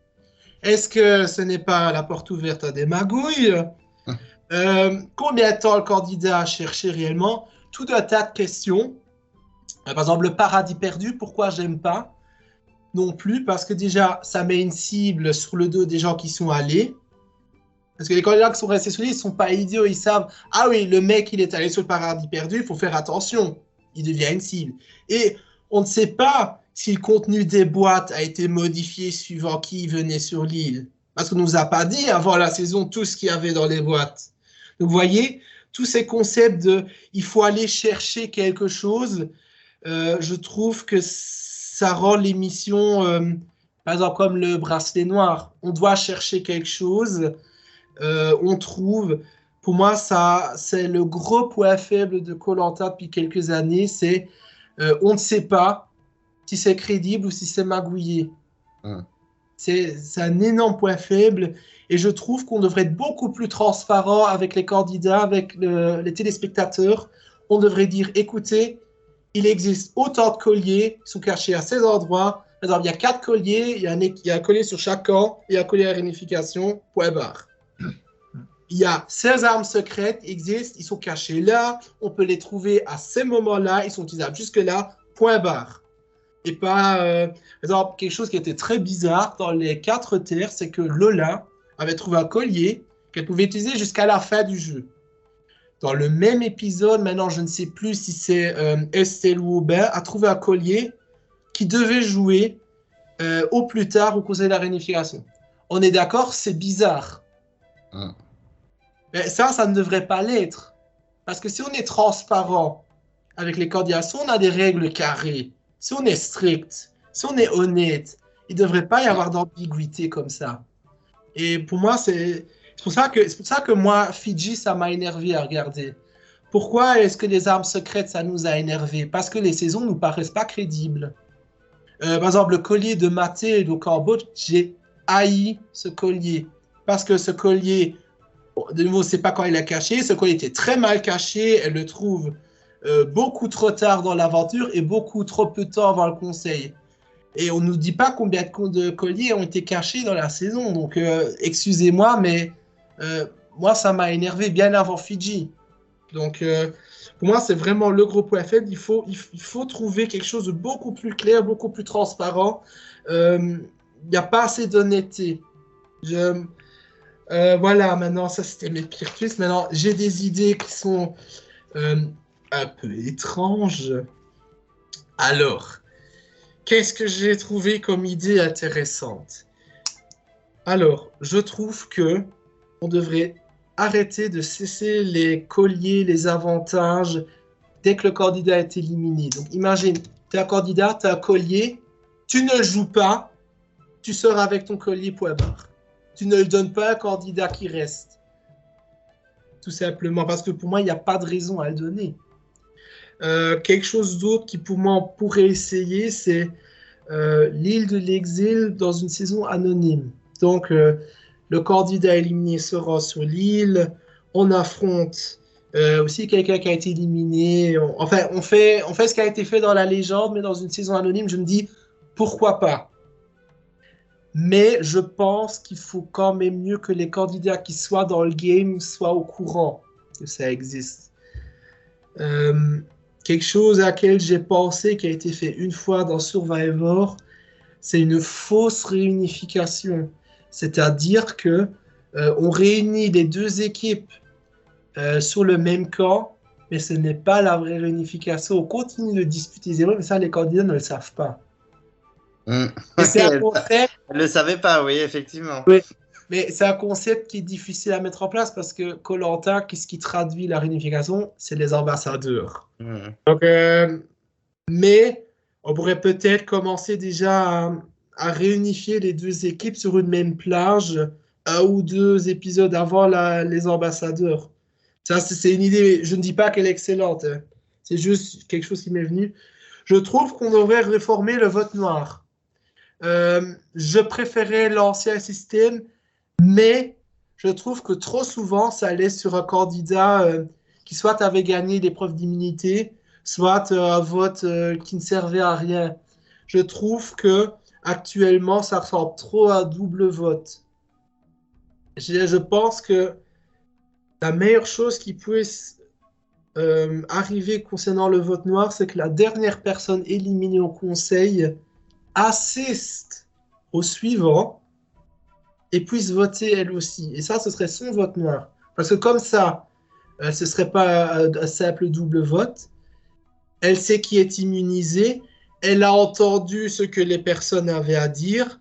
Est-ce que ce n'est pas la porte ouverte à des magouilles? Combien de temps le candidat a cherché réellement? Tout un tas de questions. Par exemple, le paradis perdu, pourquoi j'aime pas? Non plus, parce que déjà, ça met une cible sur le dos des gens qui sont allés. Parce que les candidats qui sont restés sur l'île, ils ne sont pas idiots, ils savent, ah oui, le mec, il est allé sur le paradis perdu, il faut faire attention. Il devient une cible. Et on ne sait pas si le contenu des boîtes a été modifié suivant qui venait sur l'île. Parce qu'on ne nous a pas dit avant la saison tout ce qu'il y avait dans les boîtes. Donc, vous voyez, tous ces concepts de il faut aller chercher quelque chose, je trouve que ça rend l'émission, par exemple, comme le bracelet noir. On doit chercher quelque chose, on trouve. Pour moi, ça, c'est le gros point faible de Koh-Lanta depuis quelques années, c'est on ne sait pas si c'est crédible ou si c'est magouillé. C'est un énorme point faible. Et je trouve qu'on devrait être beaucoup plus transparent avec les candidats, avec les téléspectateurs. On devrait dire, écoutez, il existe autant de colliers qui sont cachés à ces endroits. Par exemple, il y a 4 colliers, il y a un collier sur chaque camp, et un collier à réunification, point barre. Il y a 16 armes secrètes qui existent, ils sont cachés là, on peut les trouver à ces moments-là, ils sont utilisables jusque-là, point barre. Et pas, par exemple, quelque chose qui était très bizarre dans les 4 terres, c'est que Lola avait trouvé un collier qu'elle pouvait utiliser jusqu'à la fin du jeu. Dans le même épisode, maintenant je ne sais plus si c'est Estelle ou Aubin, a trouvé un collier qui devait jouer au plus tard au conseil de la réunification. On est d'accord, c'est bizarre. Mais ça ne devrait pas l'être. Parce que si on est transparent avec les candidats, si on a des règles carrées, si on est strict, si on est honnête, il ne devrait pas y avoir d'ambiguïté comme ça. Et pour moi, c'est pour ça que moi, Fidji, ça m'a énervé à regarder. Pourquoi est-ce que les armes secrètes, ça nous a énervé? Parce que les saisons ne nous paraissent pas crédibles. Par exemple, le collier de Mathilde au Cambodge, j'ai haï ce collier. Parce que ce collier, de nouveau, on ne sait pas quand il a caché. Ce collier était très mal caché. Elle le trouve beaucoup trop tard dans l'aventure et beaucoup trop peu de temps avant le conseil. Et on ne nous dit pas combien de colliers ont été cachés dans la saison. Donc, excusez-moi, mais moi, ça m'a énervé bien avant Fidji. Donc, pour moi, c'est vraiment le gros point faible. Il faut trouver quelque chose de beaucoup plus clair, beaucoup plus transparent. Il n'y a pas assez d'honnêteté. Voilà, maintenant, ça, c'était mes pires twists. Maintenant, j'ai des idées qui sont un peu étranges. Alors, qu'est-ce que j'ai trouvé comme idée intéressante? Alors, je trouve que on devrait arrêter de cesser les colliers, les avantages dès que le candidat est éliminé. Donc, imagine, tu es un candidat, tu as un collier, tu ne le joues pas, tu sors avec ton collier, point barre. Tu ne le donnes pas à un candidat qui reste. tout simplement, parce que pour moi, il n'y a pas de raison à le donner. Quelque chose d'autre qui, pour moi, on pourrait essayer, c'est l'île de l'exil dans une saison anonyme. Donc, le candidat éliminé sera sur l'île, on affronte aussi quelqu'un qui a été éliminé. Enfin, on fait ce qui a été fait dans la légende, mais dans une saison anonyme, je me dis, pourquoi pas? Mais je pense qu'il faut quand même mieux que les candidats qui soient dans le game soient au courant que ça existe. Quelque chose à laquelle j'ai pensé qui a été fait une fois dans Survivor, c'est une fausse réunification. C'est-à-dire que on réunit les deux équipes sur le même camp, mais ce n'est pas la vraie réunification. On continue de disputer zéro, mais ça, les candidats ne le savent pas. Et c'est un concept... Elle ne le savait pas, oui, effectivement. Oui. Mais c'est un concept qui est difficile à mettre en place parce que Koh-Lanta, qu'est-ce qui traduit la réunification? C'est les ambassadeurs. Donc, mais on pourrait peut-être commencer déjà à réunifier les deux équipes sur une même plage 1 ou 2 épisodes avant les ambassadeurs. Ça, c'est une idée, je ne dis pas qu'elle est excellente, hein. C'est juste quelque chose qui m'est venu. Je trouve qu'on devrait réformer le vote noir. Je préférais l'ancien système, mais je trouve que trop souvent, ça allait sur un candidat qui soit avait gagné l'épreuve d'immunité, soit un vote qui ne servait à rien. Je trouve que actuellement, ça ressemble trop à double vote. Je pense que la meilleure chose qui puisse arriver concernant le vote noir, c'est que la dernière personne éliminée au conseil assiste au suivant et puisse voter elle aussi. Et ça, ce serait son vote noir. Parce que comme ça, ce ne serait pas un simple double vote. Elle sait qui est immunisé. Elle a entendu ce que les personnes avaient à dire.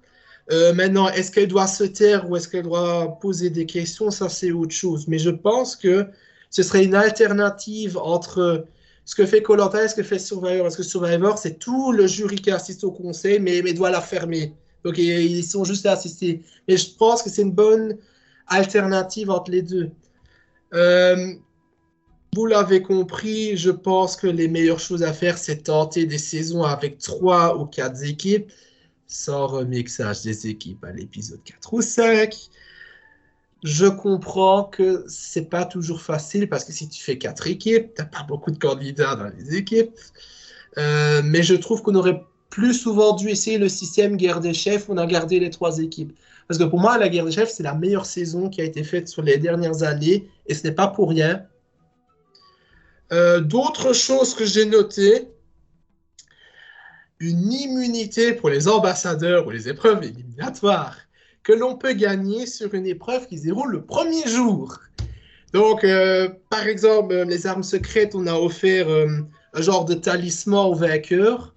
Maintenant, est-ce qu'elle doit se taire ou est-ce qu'elle doit poser des questions? Ça, c'est autre chose. Mais je pense que ce serait une alternative entre ce que fait Koh-Lanta et ce que fait Survivor. Parce que Survivor, c'est tout le jury qui assiste au conseil, mais doit la fermer. Donc, ils sont juste à assister. Mais je pense que c'est une bonne alternative entre les deux. Vous l'avez compris, je pense que les meilleures choses à faire, c'est tenter des saisons avec 3 ou 4 équipes, sans remixage des équipes à l'épisode 4 ou 5. Je comprends que c'est pas toujours facile parce que si tu fais 4 équipes, t'as pas beaucoup de candidats dans les équipes. Mais je trouve qu'on aurait plus souvent dû essayer le système guerre des chefs où on a gardé les 3 équipes. Parce que pour moi, la guerre des chefs, c'est la meilleure saison qui a été faite sur les dernières années et ce n'est pas pour rien. D'autres choses que j'ai notées, une immunité pour les ambassadeurs ou les épreuves éliminatoires que l'on peut gagner sur une épreuve qui se déroule le premier jour. Donc, par exemple, les armes secrètes, on a offert un genre de talisman au vainqueur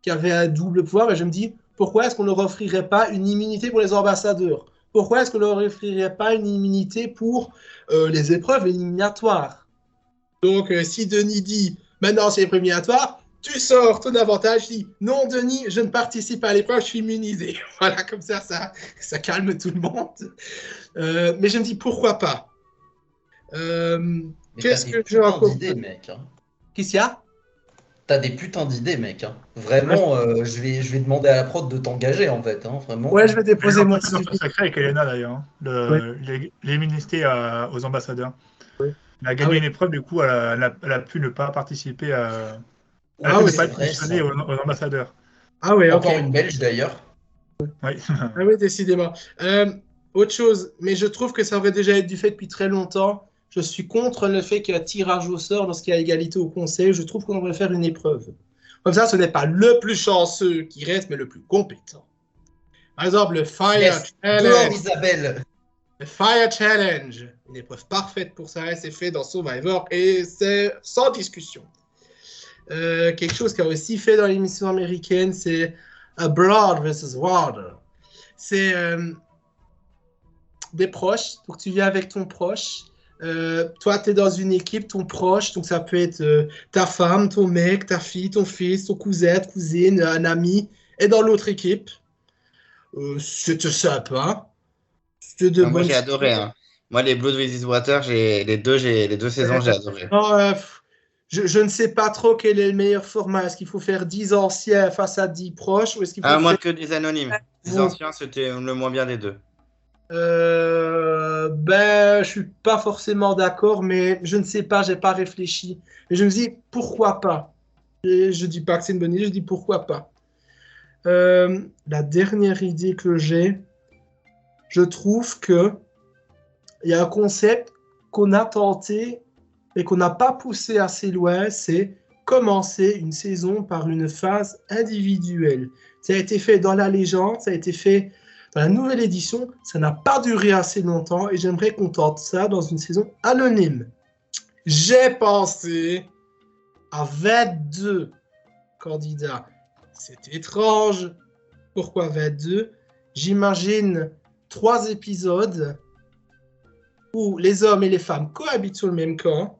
qui avait un double pouvoir. Et je me dis, pourquoi est-ce qu'on ne leur offrirait pas une immunité pour les ambassadeurs? Pourquoi est-ce qu'on ne leur offrirait pas une immunité pour les épreuves éliminatoires? Donc, si Denis dit, maintenant c'est l'épreuve éliminatoire, tu sors ton avantage, dis, non Denis, je ne participe pas à l'épreuve, je suis immunisé. Voilà, comme ça calme tout le monde. Mais je me dis, pourquoi pas? Qu'est-ce que j'ai encore d'idées, mec, hein. Qu'est-ce qu'il y a? T'as des putins d'idées, mec, hein. Vraiment, je vais demander à la prod de t'engager, en fait, hein, vraiment. Ouais, je vais déposer mon sujet sacré avec Elena, d'ailleurs, hein. L'immunité aux ambassadeurs. Oui. Elle a gagné une épreuve, du coup, elle a pu ne pas participer à... Elle Ah ne oui, pas être positionnée aux ambassadeurs. Ah oui, Encore ok. une Belge, d'ailleurs. Oui. Ah oui, décidément. Autre chose, mais je trouve que ça aurait déjà été du fait depuis très longtemps. Je suis contre le fait qu'il y a un tirage au sort lorsqu'il y a égalité au conseil. Je trouve qu'on devrait faire une épreuve. Comme ça, ce n'est pas le plus chanceux qui reste, mais le plus compétent. Par exemple, le Fire Challenge. Isabelle. Le Fire Challenge. Une épreuve parfaite pour ça. C'est fait dans Survivor et c'est sans discussion. Quelque chose qui a aussi fait dans l'émission américaine, c'est Blood versus Water. C'est des proches. Donc, tu viens avec ton proche. Toi, tu es dans une équipe, ton proche. Donc, ça peut être ta femme, ton mec, ta fille, ton fils, ton cousin, cousine, un ami. Et dans l'autre équipe. C'est sympa. Moi, j'ai adoré. Hein. Moi, les Blood with His Water, les deux saisons, j'ai adoré. Non, je ne sais pas trop quel est le meilleur format. Est-ce qu'il faut faire 10 anciens face à 10 proches ou est-ce qu'il faut Moi, faire... que des anonymes. Les Bon. anciens, c'était le moins bien des deux. Je suis pas forcément d'accord, mais je ne sais pas, j'ai pas réfléchi. Mais je me dis, pourquoi pas? Et je dis pas que c'est une bonne idée, je dis pourquoi pas. La dernière idée que j'ai, je trouve que il y a un concept qu'on a tenté mais qu'on n'a pas poussé assez loin, c'est commencer une saison par une phase individuelle. Ça a été fait dans la légende, ça a été fait dans la nouvelle édition, ça n'a pas duré assez longtemps et j'aimerais qu'on tente ça dans une saison anonyme. J'ai pensé à 22 candidats. C'est étrange. Pourquoi 22? J'imagine 3 épisodes où les hommes et les femmes cohabitent sur le même camp.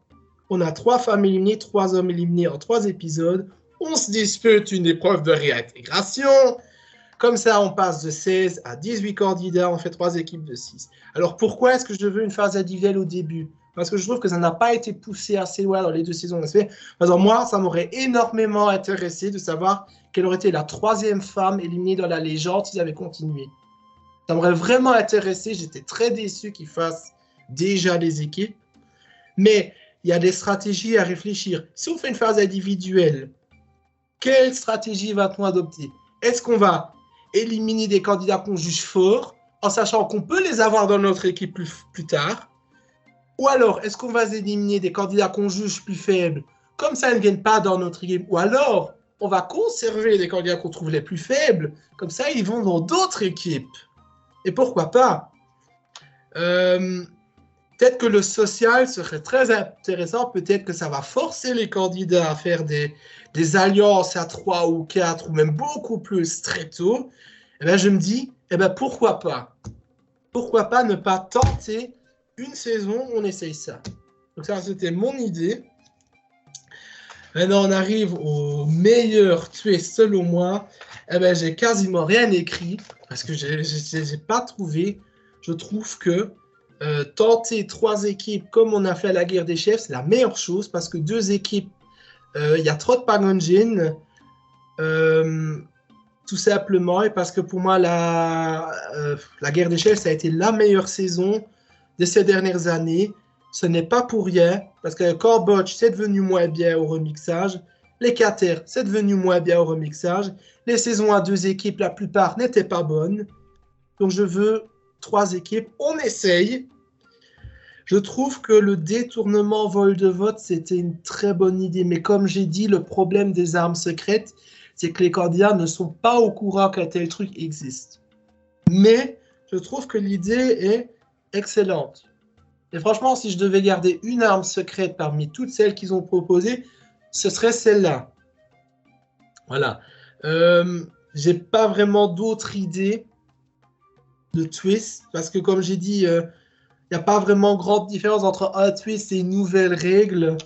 On a 3 femmes éliminées, 3 hommes éliminés en 3 épisodes. On se dispute une épreuve de réintégration. Comme ça, on passe de 16 à 18 candidats. On fait 3 équipes de 6. Alors, pourquoi est-ce que je veux une phase individuelle au début? Parce que je trouve que ça n'a pas été poussé assez loin dans les 2 saisons. Par moi, ça m'aurait énormément intéressé de savoir quelle aurait été la 3e femme éliminée dans la légende s'ils avaient continué. Ça m'aurait vraiment intéressé. J'étais très déçu qu'ils fassent déjà les équipes. Mais il y a des stratégies à réfléchir. Si on fait une phase individuelle, quelle stratégie va-t-on adopter? Est-ce qu'on va éliminer des candidats qu'on juge forts, en sachant qu'on peut les avoir dans notre équipe plus tard? Ou alors, est-ce qu'on va éliminer des candidats qu'on juge plus faibles, comme ça ils ne viennent pas dans notre équipe? Ou alors, on va conserver les candidats qu'on trouve les plus faibles, comme ça ils vont dans d'autres équipes? Et pourquoi pas? Peut-être que le social serait très intéressant. Peut-être que ça va forcer les candidats à faire des alliances à 3 ou 4 ou même beaucoup plus très tôt. Et bien, je me dis, pourquoi pas? Pourquoi pas ne pas tenter une saison où on essaye ça? Donc ça, c'était mon idée. Maintenant, on arrive au meilleur twist selon moi. J'ai quasiment rien écrit parce que j'ai pas trouvé. Je trouve que tenter 3 équipes comme on a fait à la guerre des chefs, c'est la meilleure chose parce que 2 équipes, il y a trop de Pagonjin, tout simplement, et parce que pour moi, la guerre des chefs, ça a été la meilleure saison de ces dernières années. Ce n'est pas pour rien, parce que Corbotch, c'est devenu moins bien au remixage. Les Cater, c'est devenu moins bien au remixage. Les saisons à 2 équipes, la plupart n'étaient pas bonnes. Donc je veux 3 équipes, on essaye. Je trouve que le détournement vol de vote, c'était une très bonne idée. Mais comme j'ai dit, le problème des armes secrètes, c'est que les candidats ne sont pas au courant qu'un tel truc existe. Mais je trouve que l'idée est excellente. Et franchement, si je devais garder une arme secrète parmi toutes celles qu'ils ont proposées, ce serait celle-là. Voilà. J'ai pas vraiment d'autres idées de twist, parce que comme j'ai dit, il n'y a pas vraiment grande différence entre un twist et une nouvelle règle,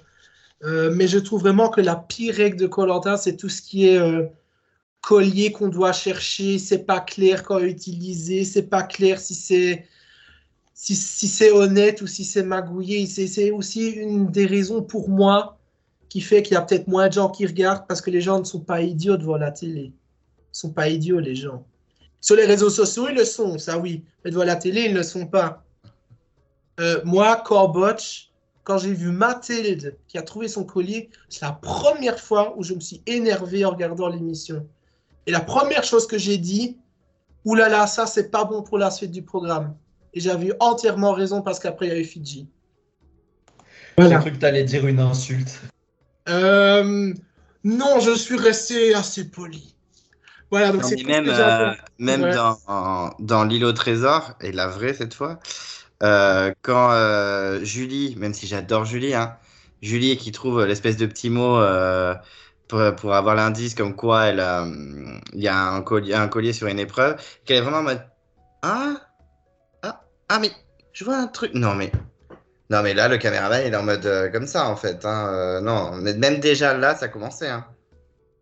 mais je trouve vraiment que la pire règle de Koh-Lanta, c'est tout ce qui est collier qu'on doit chercher, c'est pas clair quand utiliser, c'est pas clair si c'est honnête ou si c'est magouillé. C'est aussi une des raisons pour moi qui fait qu'il y a peut-être moins de gens qui regardent, parce que les gens ne sont pas idiots devant la télé. Ils ne sont pas idiots, les gens. Sur les réseaux sociaux, ils le sont, ça oui. Mais devant la télé, ils ne le sont pas. Moi, Corbotch, quand j'ai vu Mathilde qui a trouvé son collier, c'est la première fois où je me suis énervé en regardant l'émission. Et la première chose que j'ai dit, oulala, ça c'est pas bon pour la suite du programme. Et j'avais entièrement raison parce qu'après il y a eu Fidji. Voilà. J'ai cru que tu allais dire une insulte. Non, je suis resté assez poli. Voilà, donc c'est même ouais. dans l'île au trésor, et la vraie cette fois, quand Julie, même si j'adore Julie, hein, Julie qui trouve l'espèce de petit mot pour avoir l'indice comme quoi il y a un collier sur une épreuve, qu'elle est vraiment en mode mais je vois un truc. Non mais là le caméraman il est en mode comme ça en fait. Non, mais même déjà là ça commençait. Hein.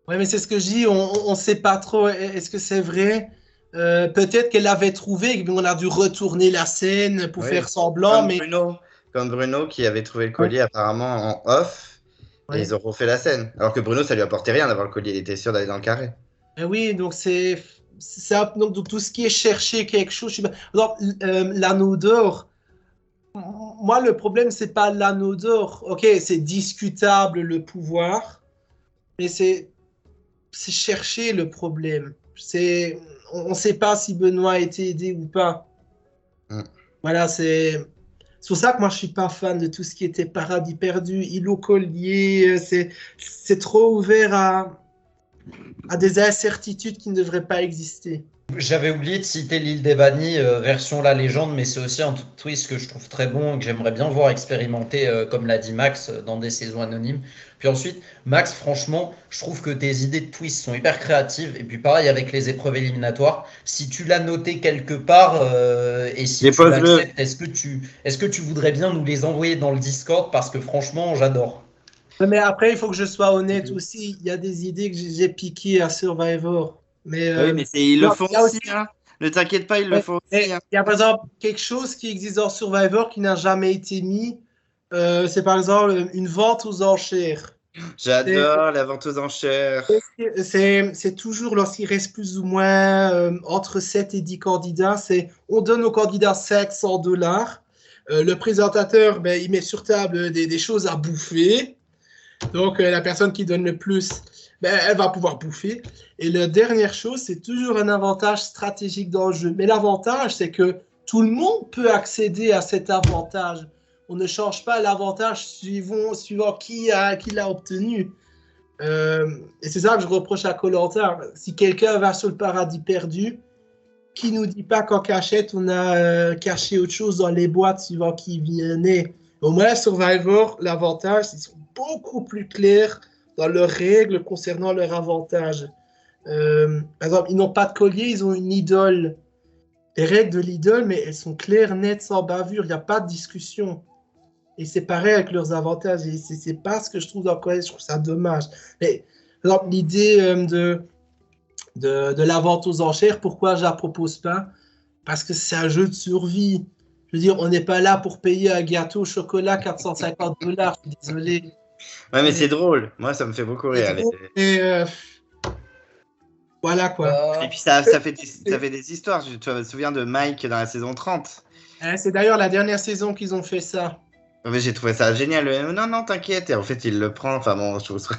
Ouais, mais c'est ce que je dis, on sait pas trop. Est-ce que c'est vrai? Peut-être qu'elle l'avait trouvé, mais on a dû retourner la scène pour Oui, faire semblant. comme Mais Bruno qui avait trouvé le collier apparemment en off, et ouais. ils ont refait la scène. Alors que Bruno, ça lui apportait rien d'avoir le collier, il était sûr d'aller dans le carré. Oui, donc donc tout ce qui est chercher quelque chose. Alors, l'anneau d'or. Moi, le problème, c'est pas l'anneau d'or. Ok, c'est discutable le pouvoir, mais c'est chercher le problème. On ne sait pas si Benoît a été aidé ou pas. Mm. Voilà, c'est pour ça que moi, je suis pas fan de tout ce qui était paradis perdu, îlot collier. C'est trop ouvert à des incertitudes qui ne devraient pas exister. J'avais oublié de citer l'île des Bannis, version La Légende, mais c'est aussi un twist que je trouve très bon et que j'aimerais bien voir expérimenter, comme l'a dit Max, dans des saisons anonymes. Puis ensuite, Max, franchement, je trouve que tes idées de twist sont hyper créatives. Et puis pareil avec les épreuves éliminatoires. Si tu l'as noté quelque part et si tu Dépose-le. l'acceptes, est-ce que tu voudrais bien nous les envoyer dans le Discord parce que franchement, j'adore. Mais après, il faut que je sois honnête aussi. Il y a des idées que j'ai piquées à Survivor. Mais, Oui, mais ils le non, font il y a aussi, hein. Ne t'inquiète pas, ils le font mais aussi, hein. il y a par exemple quelque chose qui existe dans Survivor qui n'a jamais été mis. C'est par exemple une vente aux enchères. J'adore la vente aux enchères. C'est toujours lorsqu'il reste plus ou moins entre 7 et 10 candidats, on donne aux candidats 500 $. Le présentateur, ben, il met sur table des choses à bouffer. Donc, la personne qui donne le plus, ben, elle va pouvoir bouffer. Et la dernière chose, c'est toujours un avantage stratégique dans le jeu. Mais l'avantage, c'est que tout le monde peut accéder à cet avantage. On ne change pas l'avantage suivant qui l'a obtenu. Et c'est ça que je reproche à Koh-Lanta. Si quelqu'un va sur le paradis perdu, qui nous dit pas qu'en cachette, on a caché autre chose dans les boîtes suivant qui venait. Au moins, Survivor, l'avantage, ils sont beaucoup plus clairs dans leurs règles concernant leur avantage. Par exemple, ils n'ont pas de collier, ils ont une idole. Les règles de l'idole, mais elles sont claires, nettes, sans bavure, il n'y a pas de discussion. Et c'est pareil avec leurs avantages. Et c'est pas ce que je trouve dans Colette, je trouve ça dommage. Mais, par exemple, l'idée de la vente aux enchères, pourquoi je la propose pas? Parce que c'est un jeu de survie. Je veux dire, on n'est pas là pour payer un gâteau au chocolat 450 $, je suis désolé. Ouais, mais c'est drôle. Moi, ça me fait beaucoup rire. Et voilà quoi. Et puis ça fait des histoires. Tu me souviens de Mike dans la saison 30. C'est d'ailleurs la dernière saison qu'ils ont fait ça. Mais j'ai trouvé ça génial. Non, t'inquiète. Et en fait, il le prend. Enfin bon, je trouve ça.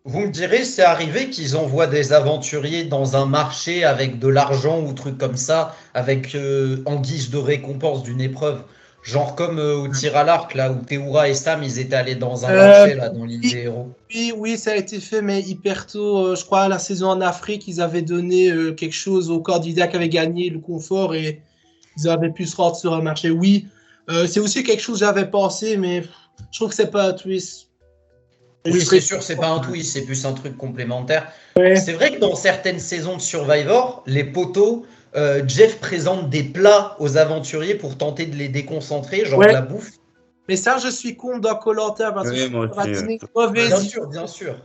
Vous me direz, c'est arrivé qu'ils envoient des aventuriers dans un marché avec de l'argent ou trucs comme ça, avec en guise de récompense d'une épreuve, genre comme au tir à l'arc là où Théoura et Sam ils étaient allés dans un marché là dans l'île des héros. Oui, ça a été fait, mais hyper tôt. Je crois à la saison en Afrique, ils avaient donné quelque chose aux candidats qui avaient gagné le confort et ils avaient pu se rendre sur un marché. Oui, c'est aussi quelque chose que j'avais pensé, mais je trouve que c'est pas un twist. Oui, c'est sûr, c'est pas un twist, c'est plus un truc complémentaire. Ouais. C'est vrai que dans certaines saisons de Survivor, les poteaux, Jeff présente des plats aux aventuriers pour tenter de les déconcentrer, genre de la bouffe. Mais ça, je suis contre dans Koh-Lanta parce que moi aussi, bien sûr, bien sûr.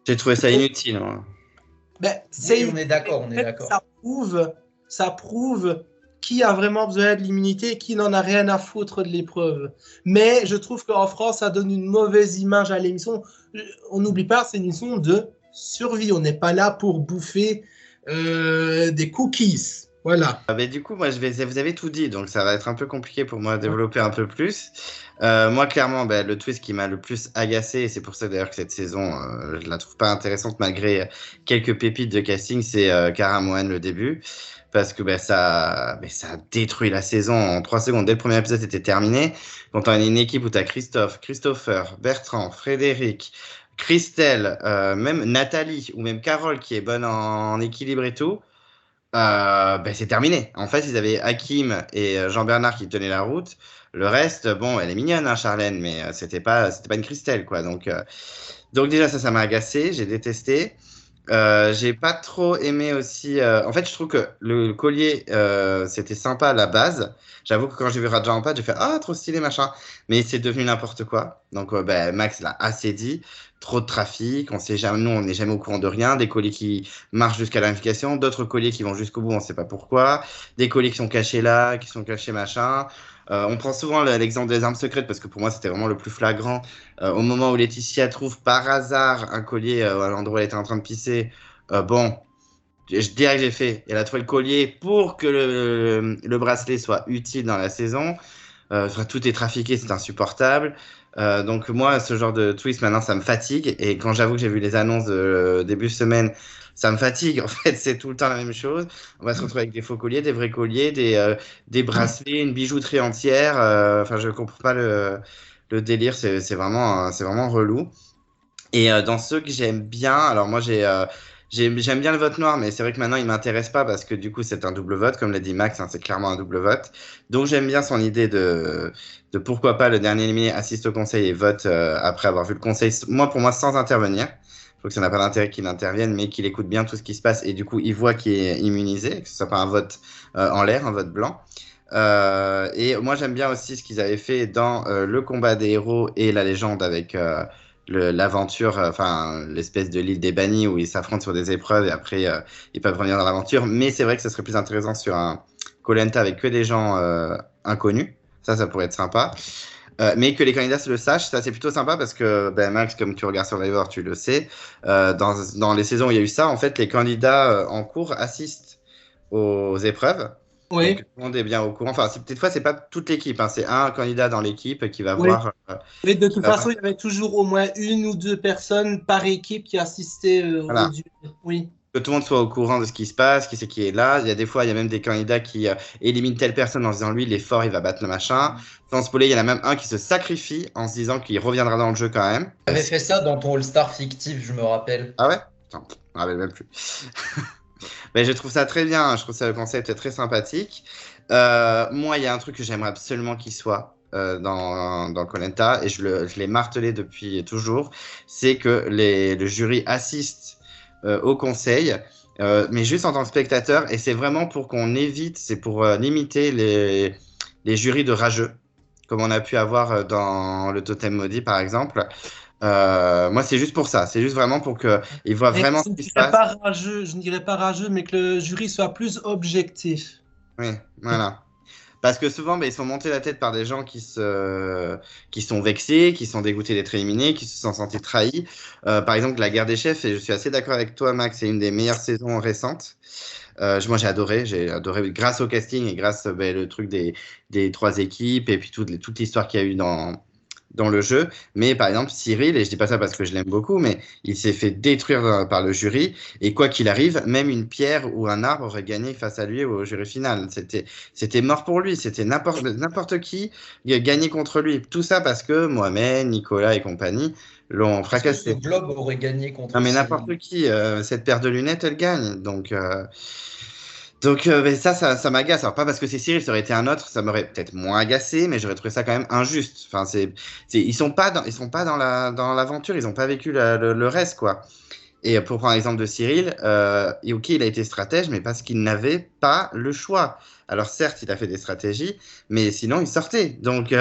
J'ai trouvé ça inutile. Hein. Ben, oui, on est d'accord, Ça prouve qui a vraiment besoin de l'immunité et qui n'en a rien à foutre de l'épreuve. Mais je trouve qu'en France, ça donne une mauvaise image à l'émission. On n'oublie pas, c'est une émission de survie. On n'est pas là pour bouffer des cookies. Voilà. Mais du coup, moi, vous avez tout dit, donc ça va être un peu compliqué pour moi de développer un peu plus. Moi, clairement, le twist qui m'a le plus agacé, et c'est pour ça d'ailleurs que cette saison, je la trouve pas intéressante malgré quelques pépites de casting, c'est Cara Mohan le début. Parce que ça a détruit la saison en 3 secondes. Dès le premier épisode, c'était terminé. Quand on a une équipe où tu as Christopher, Bertrand, Frédéric, Christelle, même Nathalie ou même Carole qui est bonne en équilibre et tout, c'est terminé. En fait, ils avaient Hakim et Jean-Bernard qui tenaient la route. Le reste, bon, elle est mignonne, hein, Charlène, mais c'était pas une Christelle, quoi. Donc déjà, ça m'a agacé, j'ai détesté. J'ai pas trop aimé aussi. En fait, je trouve que le collier, c'était sympa à la base. J'avoue que quand j'ai vu Raja en pâte, j'ai fait ah, trop stylé, machin. Mais c'est devenu n'importe quoi. Donc, ben, Max l'a assez dit. Trop de trafic. On sait jamais, nous, on n'est jamais au courant de rien. Des colliers qui marchent jusqu'à la vérification, d'autres colliers qui vont jusqu'au bout, on sait pas pourquoi. Des colliers qui sont cachés là, qui sont cachés machin. On prend souvent l'exemple des armes secrètes parce que pour moi, c'était vraiment le plus flagrant. Au moment où Laetitia trouve par hasard un collier à l'endroit où elle était en train de pisser, bon, je dirais que j'ai fait. Elle a trouvé le collier pour que le bracelet soit utile dans la saison. Enfin, tout est trafiqué, c'est insupportable. Donc moi, ce genre de twist, maintenant, ça me fatigue. Et quand j'avoue que j'ai vu les annonces de début de semaine, ça me fatigue. En fait, c'est tout le temps la même chose. On va se retrouver avec des faux colliers, des vrais colliers, des bracelets, une bijouterie entière. Enfin, je comprends pas le délire. C'est vraiment relou. Et dans ceux que j'aime bien, alors moi j'aime bien le vote noir, mais c'est vrai que maintenant il m'intéresse pas parce que du coup c'est un double vote, comme l'a dit Max, hein, c'est clairement un double vote. Donc j'aime bien son idée de pourquoi pas le dernier éliminé assiste au conseil et vote après avoir vu le conseil, moi pour moi sans intervenir. Je trouve que ça n'a pas d'intérêt qu'il intervienne, mais qu'il écoute bien tout ce qui se passe et du coup il voit qu'il est immunisé, que ce soit pas un vote en l'air, un vote blanc. Et moi j'aime bien aussi ce qu'ils avaient fait dans le combat des héros et la légende avec l'aventure, enfin l'espèce de l'île des bannis où ils s'affrontent sur des épreuves et après ils peuvent revenir dans l'aventure. Mais c'est vrai que ça serait plus intéressant sur un koh avec que des gens inconnus. Ça pourrait être sympa. Mais que les candidats se le sachent, ça c'est plutôt sympa parce que ben, Max, comme tu regardes Survivor, tu le sais, dans les saisons où il y a eu ça, en fait, les candidats en cours assistent aux épreuves. Donc Oui, tout le monde est bien au courant. Enfin, peut-être fois, c'est pas toute l'équipe, hein, c'est un candidat dans l'équipe qui va oui. voir. Mais de Qui toute va voir. façon, il y avait toujours au moins une ou deux personnes par équipe qui assistaient au Voilà. duel. Oui. Que tout le monde soit au courant de ce qui se passe, qui c'est qui est là. Il y a des fois, il y a même des candidats qui éliminent telle personne en se disant lui, il est fort, il va battre le machin. Sans spoiler, il y en a même un qui se sacrifie en se disant qu'il reviendra dans le jeu quand même. J'avais fait ça dans ton All-Star fictif, je me rappelle. Ah ouais? Attends, je me rappelle même plus. Mais je trouve ça très bien. Je trouve ça le concept très sympathique. Moi, il y a un truc que j'aimerais absolument qu'il soit dans koh et je l'ai martelé depuis toujours, c'est que le jury assiste au conseil, mais juste en tant que spectateur. Et c'est vraiment pour qu'on évite, c'est pour limiter les jurys de rageux, comme on a pu avoir dans le Totem Maudit, par exemple. Moi, c'est juste pour ça. C'est juste vraiment pour qu'ils voient Mais vraiment je ce ne qui se dirais passe. pas rageux, je ne dirais pas rageux, mais que le jury soit plus objectif. Oui, voilà. Parce que souvent, bah, ils sont montés la tête par des gens qui sont vexés, qui sont dégoûtés d'être éliminés, qui se sont sentis trahis. Par exemple, la guerre des chefs, et je suis assez d'accord avec toi, Max, c'est une des meilleures saisons récentes. Moi, j'ai adoré grâce au casting et grâce le truc des trois équipes et puis toute l'histoire qu'il y a eu dans le jeu. Mais par exemple, Cyril, et je dis pas ça parce que je l'aime beaucoup, mais il s'est fait détruire par le jury. Et quoi qu'il arrive, même une pierre ou un arbre aurait gagné face à lui au jury final. C'était mort pour lui. C'était n'importe qui gagné contre lui. Tout ça parce que Mohamed, Nicolas et compagnie l'ont Est-ce que ce fracassé. globe aurait gagné Non, contre mais Cyril? n'importe qui, cette paire de lunettes, elle gagne. Donc mais ça m'agace. Alors, pas parce que c'est Cyril, ça aurait été un autre, ça m'aurait peut-être moins agacé, mais j'aurais trouvé ça quand même injuste. Enfin, ils sont pas dans l'aventure, ils ont pas vécu le reste, quoi. Et pour prendre l'exemple de Cyril, ok, il a été stratège, mais parce qu'il n'avait pas le choix. Alors, certes, il a fait des stratégies, mais sinon, il sortait. Donc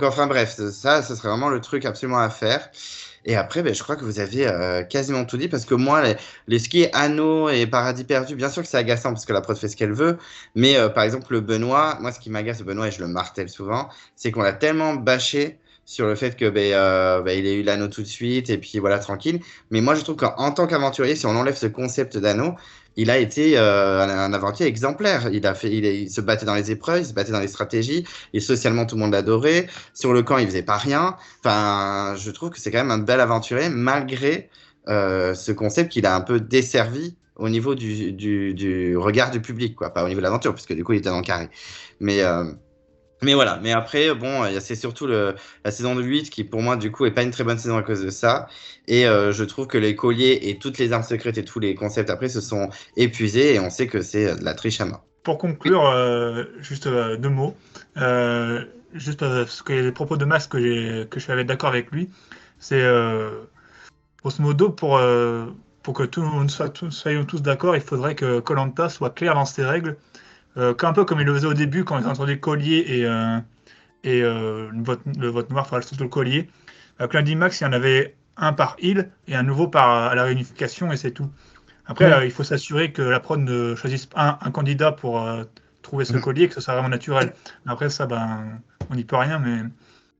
enfin bref, ça, ce serait vraiment le truc absolument à faire. Et après, ben, je crois que vous avez quasiment tout dit parce que moi, les skis anneaux et paradis perdu, bien sûr que c'est agaçant parce que la prod fait ce qu'elle veut. Mais par exemple, le Benoît, moi, ce qui m'agace au Benoît, et je le martèle souvent, c'est qu'on l'a tellement bâché sur le fait que il ait eu l'anneau tout de suite et puis voilà, tranquille. Mais moi, je trouve qu'en tant qu'aventurier, si on enlève ce concept d'anneau, il a été un aventurier exemplaire. Il se battait dans les épreuves, il se battait dans les stratégies, et socialement, tout le monde l'adorait. Sur le camp, il faisait pas rien. Enfin, je trouve que c'est quand même un bel aventurier, malgré ce concept qu'il a un peu desservi au niveau du regard du public, quoi. Pas au niveau de l'aventure, puisque du coup, il était dans le carré. Mais, euh, mais voilà. Mais après, bon, c'est surtout la saison de 8 qui, pour moi, du coup, est pas une très bonne saison à cause de ça. Et je trouve que les colliers et toutes les armes secrètes et tous les concepts après se sont épuisés et on sait que c'est de la triche à mort. Pour conclure, juste deux mots. Juste parce que les propos de Max que je suis d'accord avec lui, c'est grosso modo pour que soyons tous d'accord, il faudrait que koh soit clair dans ses règles, un peu comme il le faisait au début quand ils entendaient collier le vote noir, enfin surtout le collier. Avec lundi max, il y en avait un par île et un nouveau à la réunification et c'est tout. Après, il faut s'assurer que la prod ne choisisse pas un candidat pour trouver ce collier, que ce soit vraiment naturel. Après ça, on n'y peut rien, mais...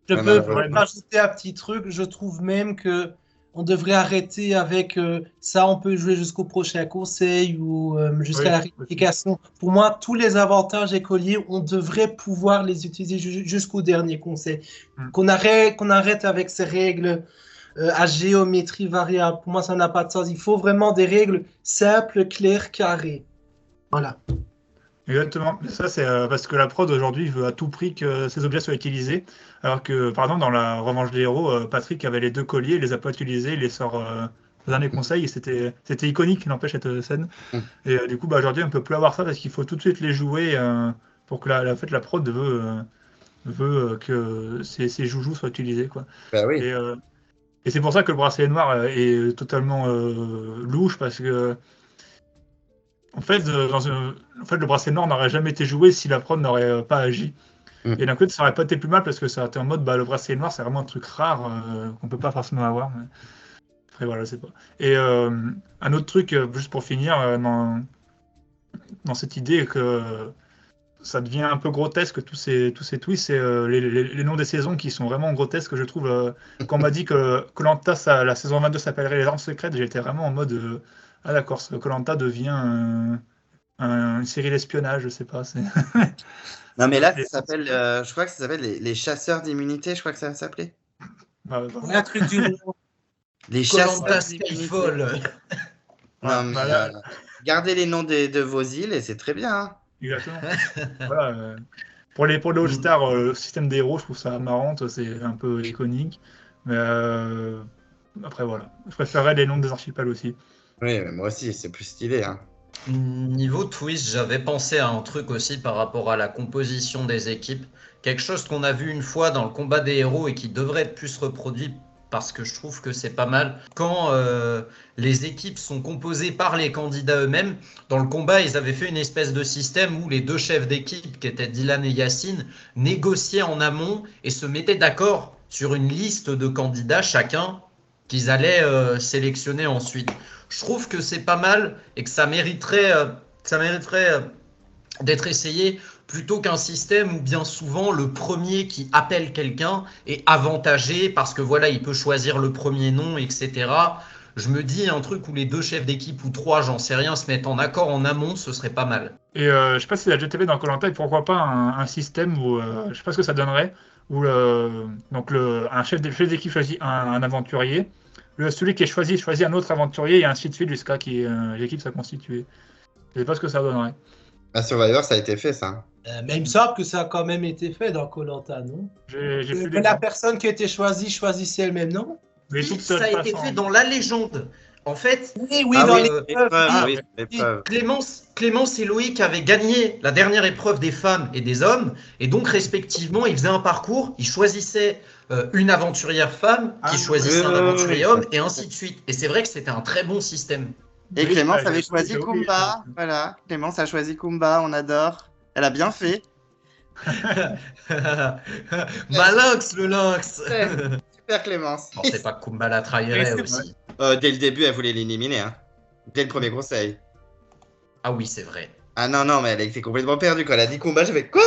Je peux rajouter un petit truc. Je trouve même que on devrait arrêter avec ça. On peut jouer jusqu'au prochain conseil ou jusqu'à la réunification. Pour moi, tous les avantages et colliers, on devrait pouvoir les utiliser jusqu'au dernier conseil. Qu'on arrête avec ces règles à géométrie variable. Pour moi, ça n'a pas de sens. Il faut vraiment des règles simples, claires, carrées. Voilà. Exactement. Ça, c'est parce que la prod aujourd'hui veut à tout prix que ces objets soient utilisés. Alors que, par exemple, dans la Revanche des héros, Patrick avait les 2 colliers, il les a pas utilisés, il les sort dans les conseils. Et c'était iconique, n'empêche, cette scène. Et du coup, aujourd'hui, on ne peut plus avoir ça parce qu'il faut tout de suite les jouer pour que la prod veut que ces joujoux soient utilisés, quoi. Bah oui. Et c'est pour ça que le bracelet noir est totalement louche parce que. En fait, le bracelet noir n'aurait jamais été joué si la prod n'aurait pas agi. Et d'un côté, ça n'aurait pas été plus mal parce que ça aurait été en mode le bracelet noir, c'est vraiment un truc rare qu'on peut pas forcément avoir. Mais... Après, voilà, je sais pas. Et un autre truc, juste pour finir, dans cette idée que ça devient un peu grotesque, tous ces twists, c'est les noms des saisons qui sont vraiment grotesques, je trouve. Quand on m'a dit que koh-lanta, la saison 22 s'appellerait Les Armes Secrètes, j'étais vraiment en mode. Ah d'accord, koh-lanta devient une série d'espionnage, je sais pas. Non mais là, ça s'appelle, je crois que ça s'appelle les chasseurs d'immunité, je crois que ça s'appelait. Un truc du monde. Les koh-lanta chasseurs d'immunité. Skyfall. Non, mais, gardez les noms de vos îles et c'est très bien. Hein. Exactement. Voilà, pour les All-Stars, le système des héros, je trouve ça marrant, c'est un peu iconique. Mais après, voilà. Je préférerais les noms des archipels aussi. Oui, mais moi aussi, c'est plus stylé. Hein. Niveau twist, j'avais pensé à un truc aussi par rapport à la composition des équipes. Quelque chose qu'on a vu une fois dans le combat des héros et qui devrait être plus reproduit parce que je trouve que c'est pas mal. Quand les équipes sont composées par les candidats eux-mêmes, dans le combat, ils avaient fait une espèce de système où les 2 chefs d'équipe, qui étaient Dylan et Yacine, négociaient en amont et se mettaient d'accord sur une liste de candidats chacun qu'ils allaient sélectionner ensuite. Je trouve que c'est pas mal et que ça mériterait d'être essayé plutôt qu'un système où bien souvent le premier qui appelle quelqu'un est avantagé parce que voilà, il peut choisir le premier nom, etc. Je me dis un truc où les 2 chefs d'équipe ou 3, j'en sais rien, se mettent en accord en amont, ce serait pas mal. Et je sais pas si la GTV dans koh-lanta, et pourquoi pas un système où, je sais pas ce que ça donnerait, où un chef d'équipe choisit un aventurier. Celui qui est choisit un autre aventurier et ainsi de suite jusqu'à ce que l'équipe soit constituée. Je sais pas ce que ça donnerait. À Survivor, ça a été fait, ça. Mais il me semble que ça a quand même été fait dans koh-lanta, non? La personne qui a été choisie choisissait elle-même, non? Mais oui, ça a été fait dans la légende. En fait, dans l'épreuve. Clémence et Loïc avaient gagné la dernière épreuve des femmes et des hommes, et donc respectivement, ils faisaient un parcours, ils choisissaient une aventurière femme qui choisissait un aventurier homme, et ainsi de suite. Et c'est vrai que c'était un très bon système. Et Clémence avait choisi Kumba. Voilà, Clémence a choisi Kumba, on adore. Elle a bien fait. Malinx, le lynx. Super Clémence. Je pensais pas que Kumba la trahirait aussi. Dès le début, elle voulait l'éliminer. Hein. Dès le premier conseil. Ah oui, c'est vrai. Ah non, mais elle était complètement perdue. Quand elle a dit Kumba, j'avais quoi?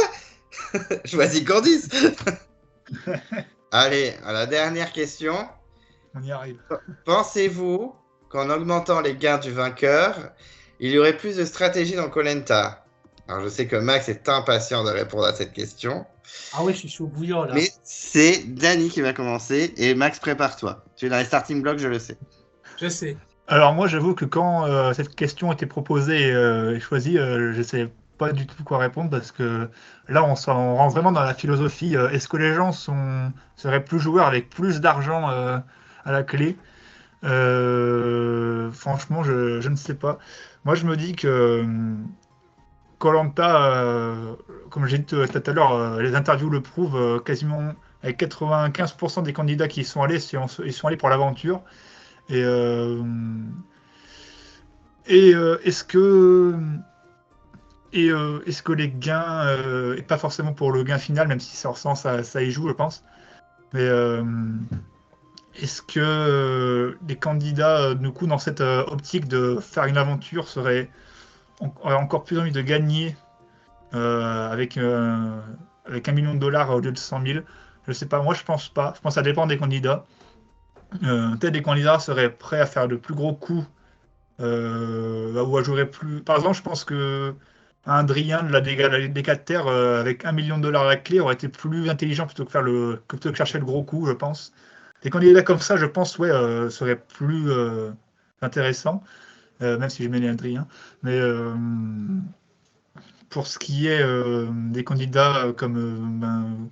Choisis Candice. Allez, à la dernière question. On y arrive. Pensez-vous qu'en augmentant les gains du vainqueur, il y aurait plus de stratégie dans koh-lanta? Alors, je sais que Max est impatient de répondre à cette question. Ah oui, je suis chaud bouillant, là. Mais c'est Dany qui va commencer. Et Max, prépare-toi. Tu es dans les starting blocks, je le sais. Je sais. Alors moi, j'avoue que quand cette question était proposée et choisie, je ne savais pas du tout quoi répondre parce que là, on rentre vraiment dans la philosophie. Est-ce que les gens seraient plus joueurs avec plus d'argent à la clé? Franchement, je ne sais pas. Moi, je me dis que koh-lanta, comme j'ai dit tout à l'heure, les interviews le prouvent quasiment avec 95% des candidats qui y sont allés, ils sont allés pour l'aventure. Et Et est-ce que est-ce que les gains, et pas forcément pour le gain final, même si ça y joue, je pense, mais est-ce que les candidats, du coup, dans cette optique de faire une aventure, auraient encore plus envie de gagner avec 1 million de dollars au lieu de 100 000? Je sais pas, moi je pense pas. Je pense que ça dépend des candidats. Peut-être des candidats seraient prêts à faire de plus gros coups ou à jouer plus. Par exemple, je pense que un Drian de la dégâts de terre avec 1 million de dollars à la clé aurait été plus intelligent plutôt que chercher le gros coup, je pense. Des candidats comme ça, je pense, ouais, seraient plus intéressants, même si j'aimais les Adrien. Mais pour ce qui est des candidats comme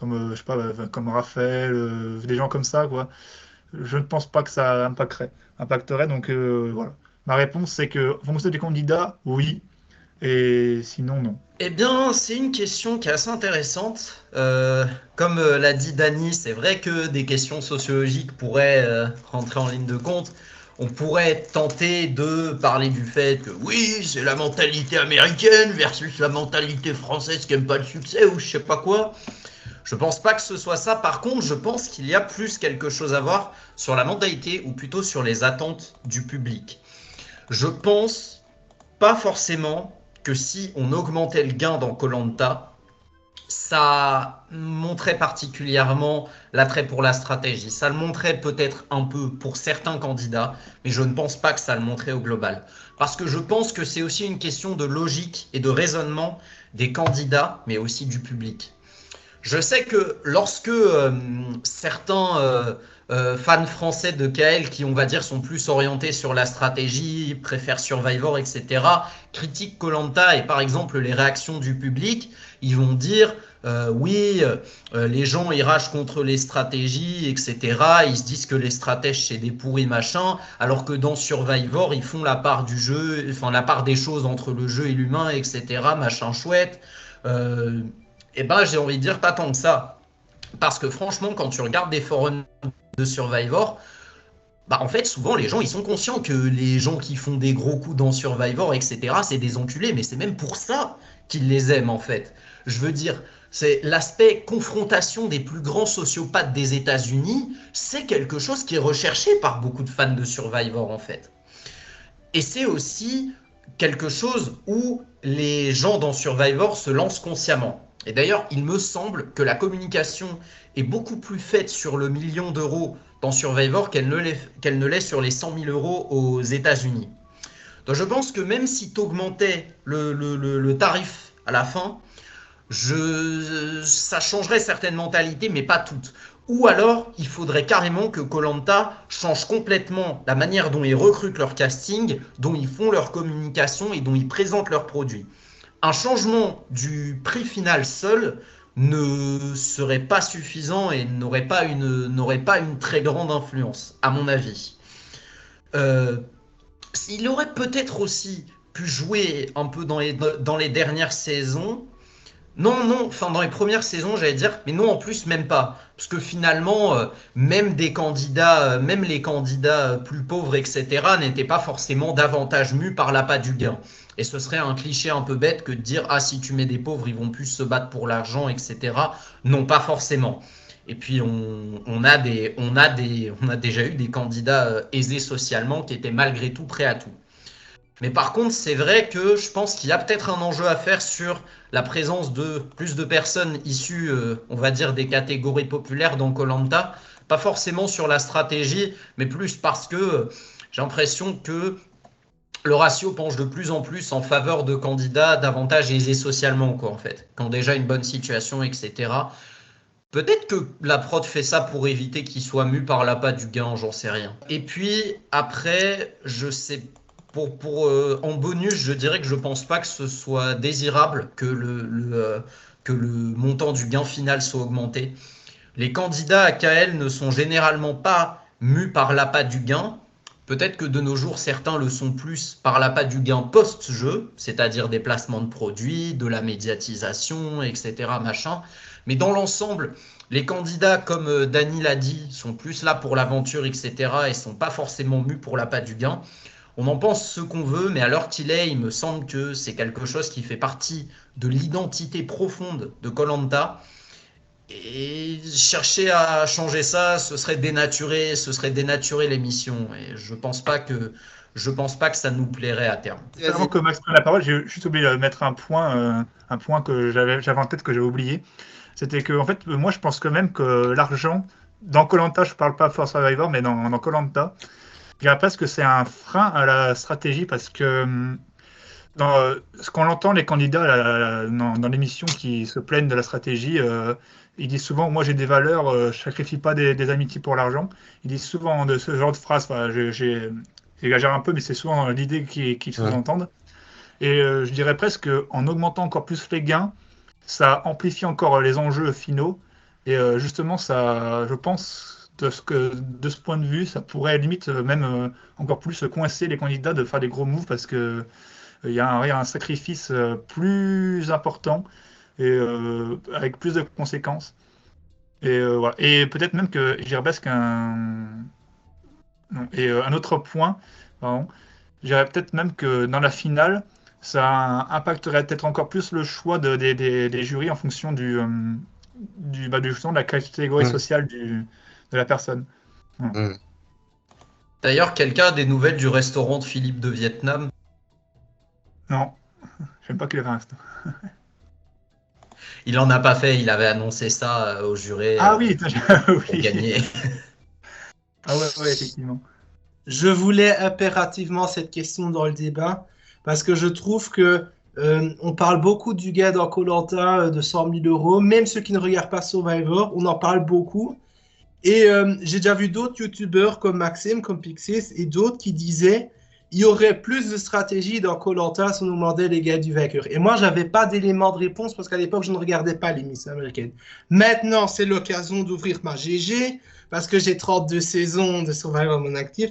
je sais pas, comme Raphaël, des gens comme ça, quoi, je ne pense pas que ça impacterait. Donc voilà. Ma réponse, c'est que en fonction des candidats, oui, et sinon, non. Eh bien, c'est une question qui est assez intéressante. Comme l'a dit Dany, c'est vrai que des questions sociologiques pourraient rentrer en ligne de compte. On pourrait tenter de parler du fait que oui, c'est la mentalité américaine versus la mentalité française qui n'aime pas le succès ou je sais pas quoi. Je pense pas que ce soit ça. Par contre, je pense qu'il y a plus quelque chose à voir sur la mentalité ou plutôt sur les attentes du public. Je pense pas forcément que si on augmentait le gain dans koh ça montrait particulièrement l'attrait pour la stratégie. Ça le montrait peut-être un peu pour certains candidats, mais je ne pense pas que ça le montrait au global. Parce que je pense que c'est aussi une question de logique et de raisonnement des candidats, mais aussi du public. Je sais que lorsque certains fans français de KL qui, on va dire, sont plus orientés sur la stratégie, préfèrent Survivor, etc., critiquent koh et par exemple les réactions du public, ils vont dire oui, les gens ils ragent contre les stratégies, etc. Ils se disent que les stratèges c'est des pourris machin, alors que dans Survivor ils font la part du jeu, enfin la part des choses entre le jeu et l'humain, etc. Machin chouette. Eh ben, j'ai envie de dire pas tant que ça. Parce que franchement, quand tu regardes des forums de Survivor, bah en fait, souvent, les gens, ils sont conscients que les gens qui font des gros coups dans Survivor, etc., c'est des enculés. Mais c'est même pour ça qu'ils les aiment, en fait. Je veux dire, c'est l'aspect confrontation des plus grands sociopathes des États-Unis, c'est quelque chose qui est recherché par beaucoup de fans de Survivor, en fait. Et c'est aussi quelque chose où les gens dans Survivor se lancent consciemment. Et d'ailleurs, il me semble que la communication est beaucoup plus faite sur le 1 million d'euros dans Survivor qu'elle ne l'est sur les 100 000 euros aux États-Unis. Donc je pense que même si tu augmentais le tarif à la fin, ça changerait certaines mentalités, mais pas toutes. Ou alors, il faudrait carrément que koh change complètement la manière dont ils recrutent leur casting, dont ils font leur communication et dont ils présentent leurs produits. Un changement du prix final seul ne serait pas suffisant et n'aurait pas une très grande influence, à mon avis. Il aurait peut-être aussi pu jouer un peu dans les dernières saisons. Non, enfin dans les premières saisons, j'allais dire, mais non, en plus, même pas. Parce que finalement, même les candidats plus pauvres, etc., n'étaient pas forcément davantage mus par l'appât du gain. Et ce serait un cliché un peu bête que de dire, ah, si tu mets des pauvres, ils vont plus se battre pour l'argent, etc. Non, pas forcément. Et puis, on a déjà eu des candidats aisés socialement qui étaient malgré tout prêts à tout. Mais par contre, c'est vrai que je pense qu'il y a peut-être un enjeu à faire sur la présence de plus de personnes issues, on va dire, des catégories populaires dans koh. Pas forcément sur la stratégie, mais plus parce que j'ai l'impression que le ratio penche de plus en plus en faveur de candidats davantage aisés socialement, quoi, en fait, qui ont déjà une bonne situation, etc. Peut-être que la prod fait ça pour éviter qu'ils soient mus par l'appât du gain, j'en sais rien. Et puis après, je sais en bonus, je dirais que je pense pas que ce soit désirable que le montant du gain final soit augmenté. Les candidats à KL ne sont généralement pas mus par l'appât du gain. Peut-être que de nos jours, certains le sont plus par l'appât du gain post-jeu, c'est-à-dire des placements de produits, de la médiatisation, etc. Machin. Mais dans l'ensemble, les candidats, comme Dany l'a dit, sont plus là pour l'aventure, etc. et sont pas forcément mus pour l'appât du gain. On en pense ce qu'on veut, mais à l'heure qu'il est, il me semble que c'est quelque chose qui fait partie de l'identité profonde de koh. Et chercher à changer ça, ce serait dénaturer l'émission. Et je pense pas que ça nous plairait à terme. Avant que Max prenne la parole, j'ai juste oublié de mettre un point que j'avais en tête que j'avais oublié. C'était que, en fait, moi, je pense quand même que l'argent, dans koh, je parle pas for Survivor, mais dans koh, je dirais presque que c'est un frein à la stratégie parce que ce qu'on entend, les candidats dans l'émission qui se plaignent de la stratégie, ils disent souvent, moi j'ai des valeurs, je sacrifie pas des amitiés pour l'argent. Ils disent souvent de ce genre de phrases, j'exagère un peu, mais c'est souvent l'idée qu'ils sous-entendent. Et je dirais presque qu'en augmentant encore plus les gains, ça amplifie encore les enjeux finaux. Et justement, ça, je pense, de ce point de vue, ça pourrait limite même encore plus coincer les candidats de faire des gros moves parce que il y a un sacrifice plus important et avec plus de conséquences. Et, voilà. Et peut-être même que je dirais presque un autre point, pardon, je dirais peut-être même que dans la finale, ça impacterait peut-être encore plus le choix des jurys en fonction justement, de la catégorie sociale de la personne. D'ailleurs, quelqu'un a des nouvelles du restaurant de Philippe de Vietnam? Non, j'aime pas qu'il ait fait un resto. Il en a pas fait, il avait annoncé ça aux jurés Ah oui, pour gagner. Ah ouais, effectivement. Je voulais impérativement cette question dans le débat parce que je trouve que on parle beaucoup du gars dans koh de 100 000 euros. Même ceux qui ne regardent pas Survivor, on en parle beaucoup. Et j'ai déjà vu d'autres youtubeurs comme Maxime, comme Pixis et d'autres qui disaient il y aurait plus de stratégie dans koh si on nous demandait les gars du vainqueur. Et moi, j'avais pas d'éléments de réponse parce qu'à l'époque, je ne regardais pas l'émission américaine. Maintenant, c'est l'occasion d'ouvrir ma GG parce que j'ai 32 saisons de Survivor à mon actif.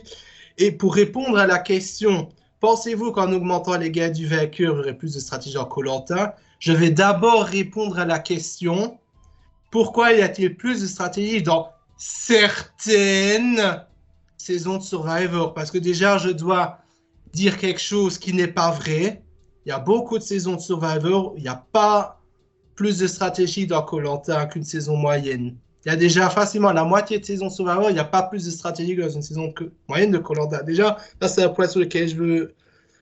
Et pour répondre à la question, pensez-vous qu'en augmentant les gars du vainqueur, il y aurait plus de stratégie en koh? Je vais d'abord répondre à la question pourquoi y a-t-il plus de stratégie dans certaines saisons de Survivor? Parce que déjà, je dois dire quelque chose qui n'est pas vrai. Il y a beaucoup de saisons de Survivor, il n'y a pas plus de stratégie dans koh qu'une saison moyenne. Il y a déjà facilement la moitié de saison de Survivor, il n'y a pas plus de stratégie que dans une saison moyenne de koh. Déjà, ça c'est un point sur lequel je veux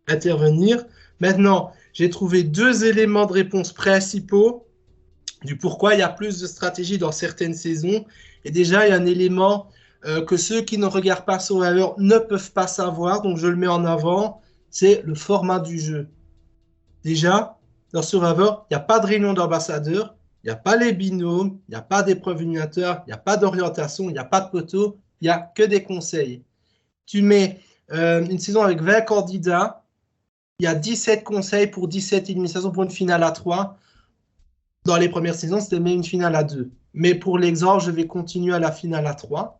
intervenir. Maintenant, j'ai trouvé 2 éléments de réponse principaux du pourquoi il y a plus de stratégie dans certaines saisons. Et déjà, il y a un élément que ceux qui ne regardent pas Survivor ne peuvent pas savoir, donc je le mets en avant, c'est le format du jeu. Déjà, dans Survivor, il n'y a pas de réunion d'ambassadeurs, il n'y a pas les binômes, il n'y a pas d'épreuves éliminatoires, il n'y a pas d'orientation, il n'y a pas de poteau, il n'y a que des conseils. Tu mets une saison avec 20 candidats, il y a 17 conseils pour 17 éliminations pour une finale à 3. Dans les premières saisons, c'était même une finale à 2. Mais pour l'exemple, je vais continuer à la finale à 3.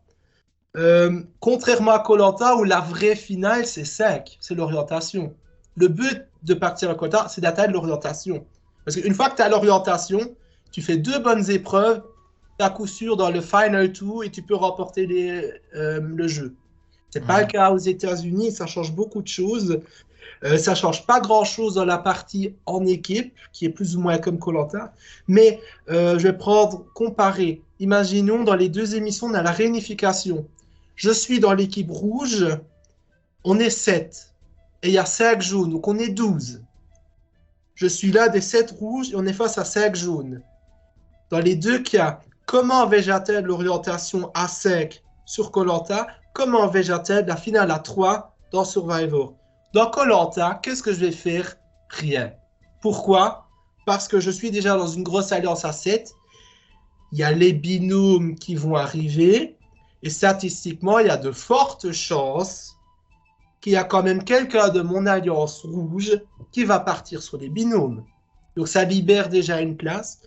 Contrairement à koh où la vraie finale, c'est 5. C'est l'orientation. Le but de partir à koh, c'est d'atteindre l'orientation. Parce qu'une fois que tu as l'orientation, tu fais 2 bonnes épreuves, tu as coup sûr dans le Final 2 et tu peux remporter le jeu. Ce n'est pas le cas aux États-Unis, ça change beaucoup de choses. Ça ne change pas grand-chose dans la partie en équipe, qui est plus ou moins comme koh. Mais je vais comparer. Imaginons dans les 2 émissions, on a la réunification. Je suis dans l'équipe rouge, on est 7. Et il y a 5 jaunes, donc on est 12. Je suis là des 7 rouges et on est face à 5 jaunes. Dans les 2 cas, comment vais-je atteindre l'orientation à 5 sur koh? Comment vais-je atteindre la finale à 3 dans Survivor? Dans koh, qu'est-ce que je vais faire? Rien. Pourquoi? Parce que je suis déjà dans une grosse alliance à 7. Il y a les binômes qui vont arriver. Et statistiquement, il y a de fortes chances qu'il y a quand même quelqu'un de mon alliance rouge qui va partir sur les binômes. Donc ça libère déjà une place.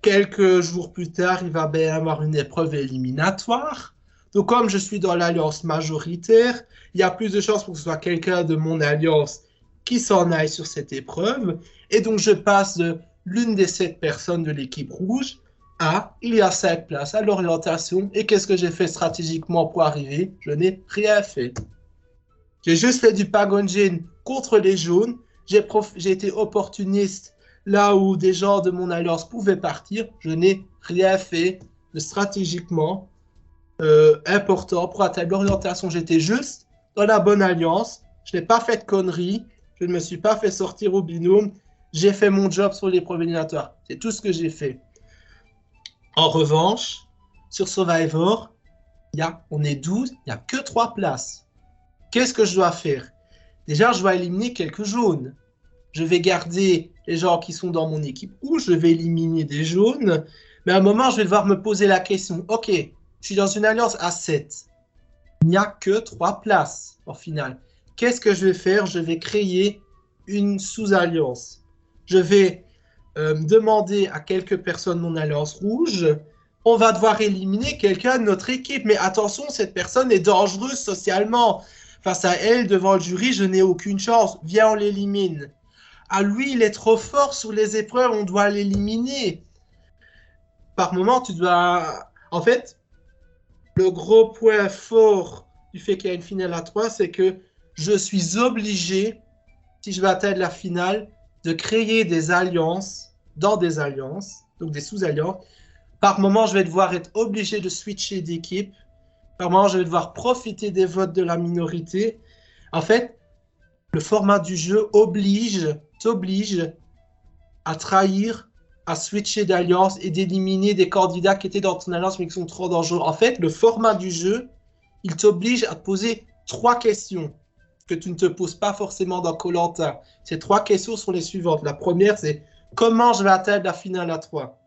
Quelques jours plus tard, il va bien avoir une épreuve éliminatoire. Donc comme je suis dans l'alliance majoritaire, il y a plus de chances pour que ce soit quelqu'un de mon alliance qui s'en aille sur cette épreuve. Et donc je passe de l'une des 7 personnes de l'équipe rouge à il y a 5 places à l'orientation. Et qu'est-ce que j'ai fait stratégiquement pour arriver? Je n'ai rien fait. J'ai juste fait du Pagonjin contre les jaunes. J'ai été opportuniste là où des gens de mon alliance pouvaient partir. Je n'ai rien fait de stratégiquement important pour atteindre l'orientation. J'étais juste dans la bonne alliance. Je n'ai pas fait de conneries. Je ne me suis pas fait sortir au binôme. J'ai fait mon job sur les premiers éliminatoires. C'est tout ce que j'ai fait. En revanche, sur Survivor, on est 12, il n'y a que 3 places. Qu'est-ce que je dois faire? Déjà, je dois éliminer quelques jaunes. Je vais garder les gens qui sont dans mon équipe ou je vais éliminer des jaunes. Mais à un moment, je vais devoir me poser la question. Ok, je suis dans une alliance à 7. Il n'y a que 3 places en finale. Qu'est-ce que je vais faire? Je vais créer une sous-alliance. Je vais demander à quelques personnes de mon alliance rouge. On va devoir éliminer quelqu'un de notre équipe. Mais attention, cette personne est dangereuse socialement. Face à elle, devant le jury, je n'ai aucune chance. Viens, on l'élimine. Ah, lui, il est trop fort sur les épreuves, on doit l'éliminer. Par moment, tu dois... En fait, le gros point fort du fait qu'il y a une finale à 3, c'est que je suis obligé, si je veux atteindre la finale, de créer des alliances, dans des alliances, donc des sous-alliances. Par moment, je vais devoir être obligé de switcher d'équipe. Par moment, je vais devoir profiter des votes de la minorité. En fait, le format du jeu t'oblige à trahir, à switcher d'alliance et d'éliminer des candidats qui étaient dans ton alliance mais qui sont trop dangereux. En fait, le format du jeu, il t'oblige à te poser 3 questions que tu ne te poses pas forcément dans Koh-Lanta. Ces 3 questions sont les suivantes. La première, c'est comment je vais atteindre la finale à 3?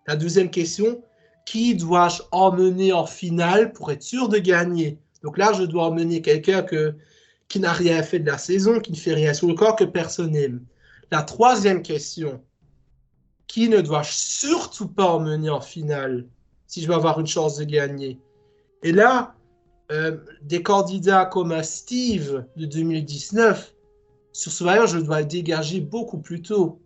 La deuxième question, qui dois-je emmener en finale pour être sûr de gagner? Donc là, je dois emmener quelqu'un qui n'a rien fait de la saison, qui ne fait rien sur le corps, que personne n'aime. La troisième question, qui ne dois-je surtout pas emmener en finale si je veux avoir une chance de gagner? Et là, des candidats comme Steve de 2019, sur Survivor, je dois le dégager beaucoup plus tôt.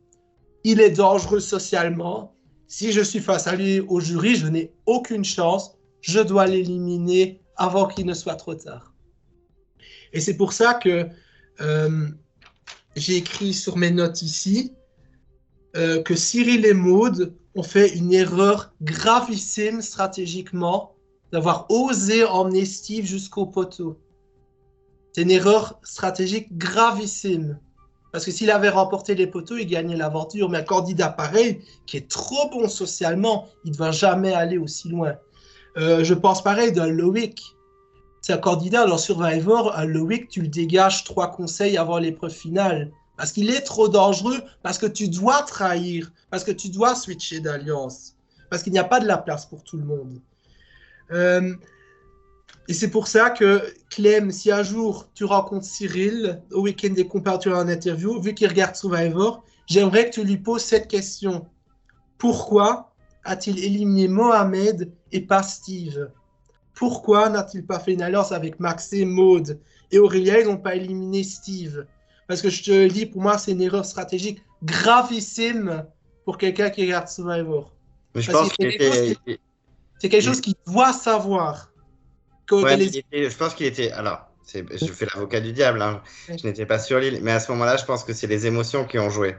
Il est dangereux socialement. Si je suis face à lui au jury, je n'ai aucune chance. Je dois l'éliminer avant qu'il ne soit trop tard. Et c'est pour ça que j'ai écrit sur mes notes ici que Cyril et Maud ont fait une erreur gravissime stratégiquement d'avoir osé emmener Steve jusqu'au poteau. C'est une erreur stratégique gravissime. Parce que s'il avait remporté les poteaux, il gagnait l'aventure. Mais un candidat pareil, qui est trop bon socialement, il ne va jamais aller aussi loin. Je pense pareil d'un Loïc. C'est un candidat dans Survivor. Un Loïc, tu le dégages 3 conseils avant l'épreuve finale. Parce qu'il est trop dangereux, parce que tu dois trahir, parce que tu dois switcher d'alliance. Parce qu'il n'y a pas de la place pour tout le monde. Et c'est pour ça que, Clem, si un jour tu rencontres Cyril au week-end des compères, tu as en interview, vu qu'il regarde Survivor, j'aimerais que tu lui poses cette question. Pourquoi a-t-il éliminé Mohamed et pas Steve? Pourquoi n'a-t-il pas fait une alliance avec Maxime, Maud et Aurélia? Ils n'ont pas éliminé Steve. Parce que je te le dis, pour moi, c'est une erreur stratégique gravissime pour quelqu'un qui regarde Survivor. Mais je pense c'est quelque chose qu'il doit savoir. Ouais, je pense qu'il était. Alors, je fais l'avocat du diable, hein. Je n'étais pas sur l'île, mais à ce moment-là, je pense que c'est les émotions qui ont joué.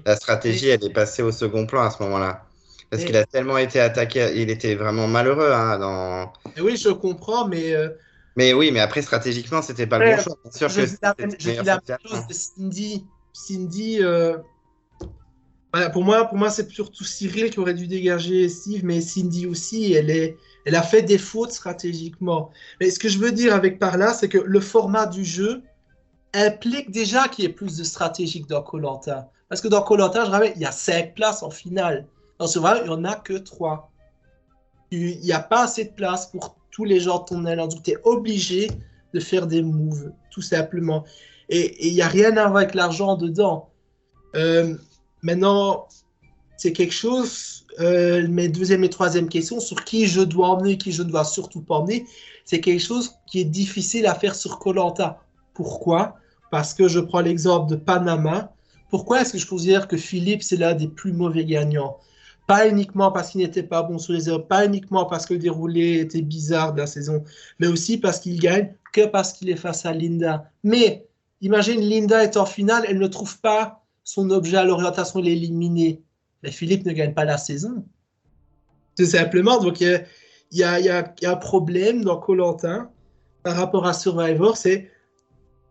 La stratégie, elle est passée au second plan à ce moment-là. Parce qu'il a tellement été attaqué, il était vraiment malheureux. Hein, Oui, je comprends, mais. Mais oui, mais après, stratégiquement, c'était pas le bon choix. Bien sûr je dis la même chose de Cindy. Cindy, voilà, pour moi, c'est surtout Cyril qui aurait dû dégager Steve, mais Cindy aussi, elle a fait des fautes stratégiquement. Mais ce que je veux dire avec par là, c'est que le format du jeu implique déjà qu'il y ait plus de stratégique dans Koh-Lanta. Parce que dans Koh-Lanta, je rappelle, il y a 5 places en finale. Dans Survivor, il n'y en a que 3. Il n'y a pas assez de place pour tous les gens de ton alliance. Donc, tu es obligé de faire des moves, tout simplement. Et il n'y a rien à voir avec l'argent dedans. Maintenant, c'est quelque chose, mes deuxième et troisième questions, sur qui je dois emmener, qui je ne dois surtout pas emmener, c'est quelque chose qui est difficile à faire sur Koh-Lanta. Pourquoi? Parce que je prends l'exemple de Panama. Pourquoi est-ce que je considère que Philippe, c'est l'un des plus mauvais gagnants? Pas uniquement parce qu'il n'était pas bon sur les heures, pas uniquement parce que le déroulé était bizarre de la saison, mais aussi parce qu'il gagne que parce qu'il est face à Linda. Mais imagine, Linda est en finale, elle ne trouve pas son objet à l'orientation, elle est éliminée. Mais Philippe ne gagne pas la saison. Tout simplement. Donc, il y a un problème dans Koh-Lanta par rapport à Survivor, c'est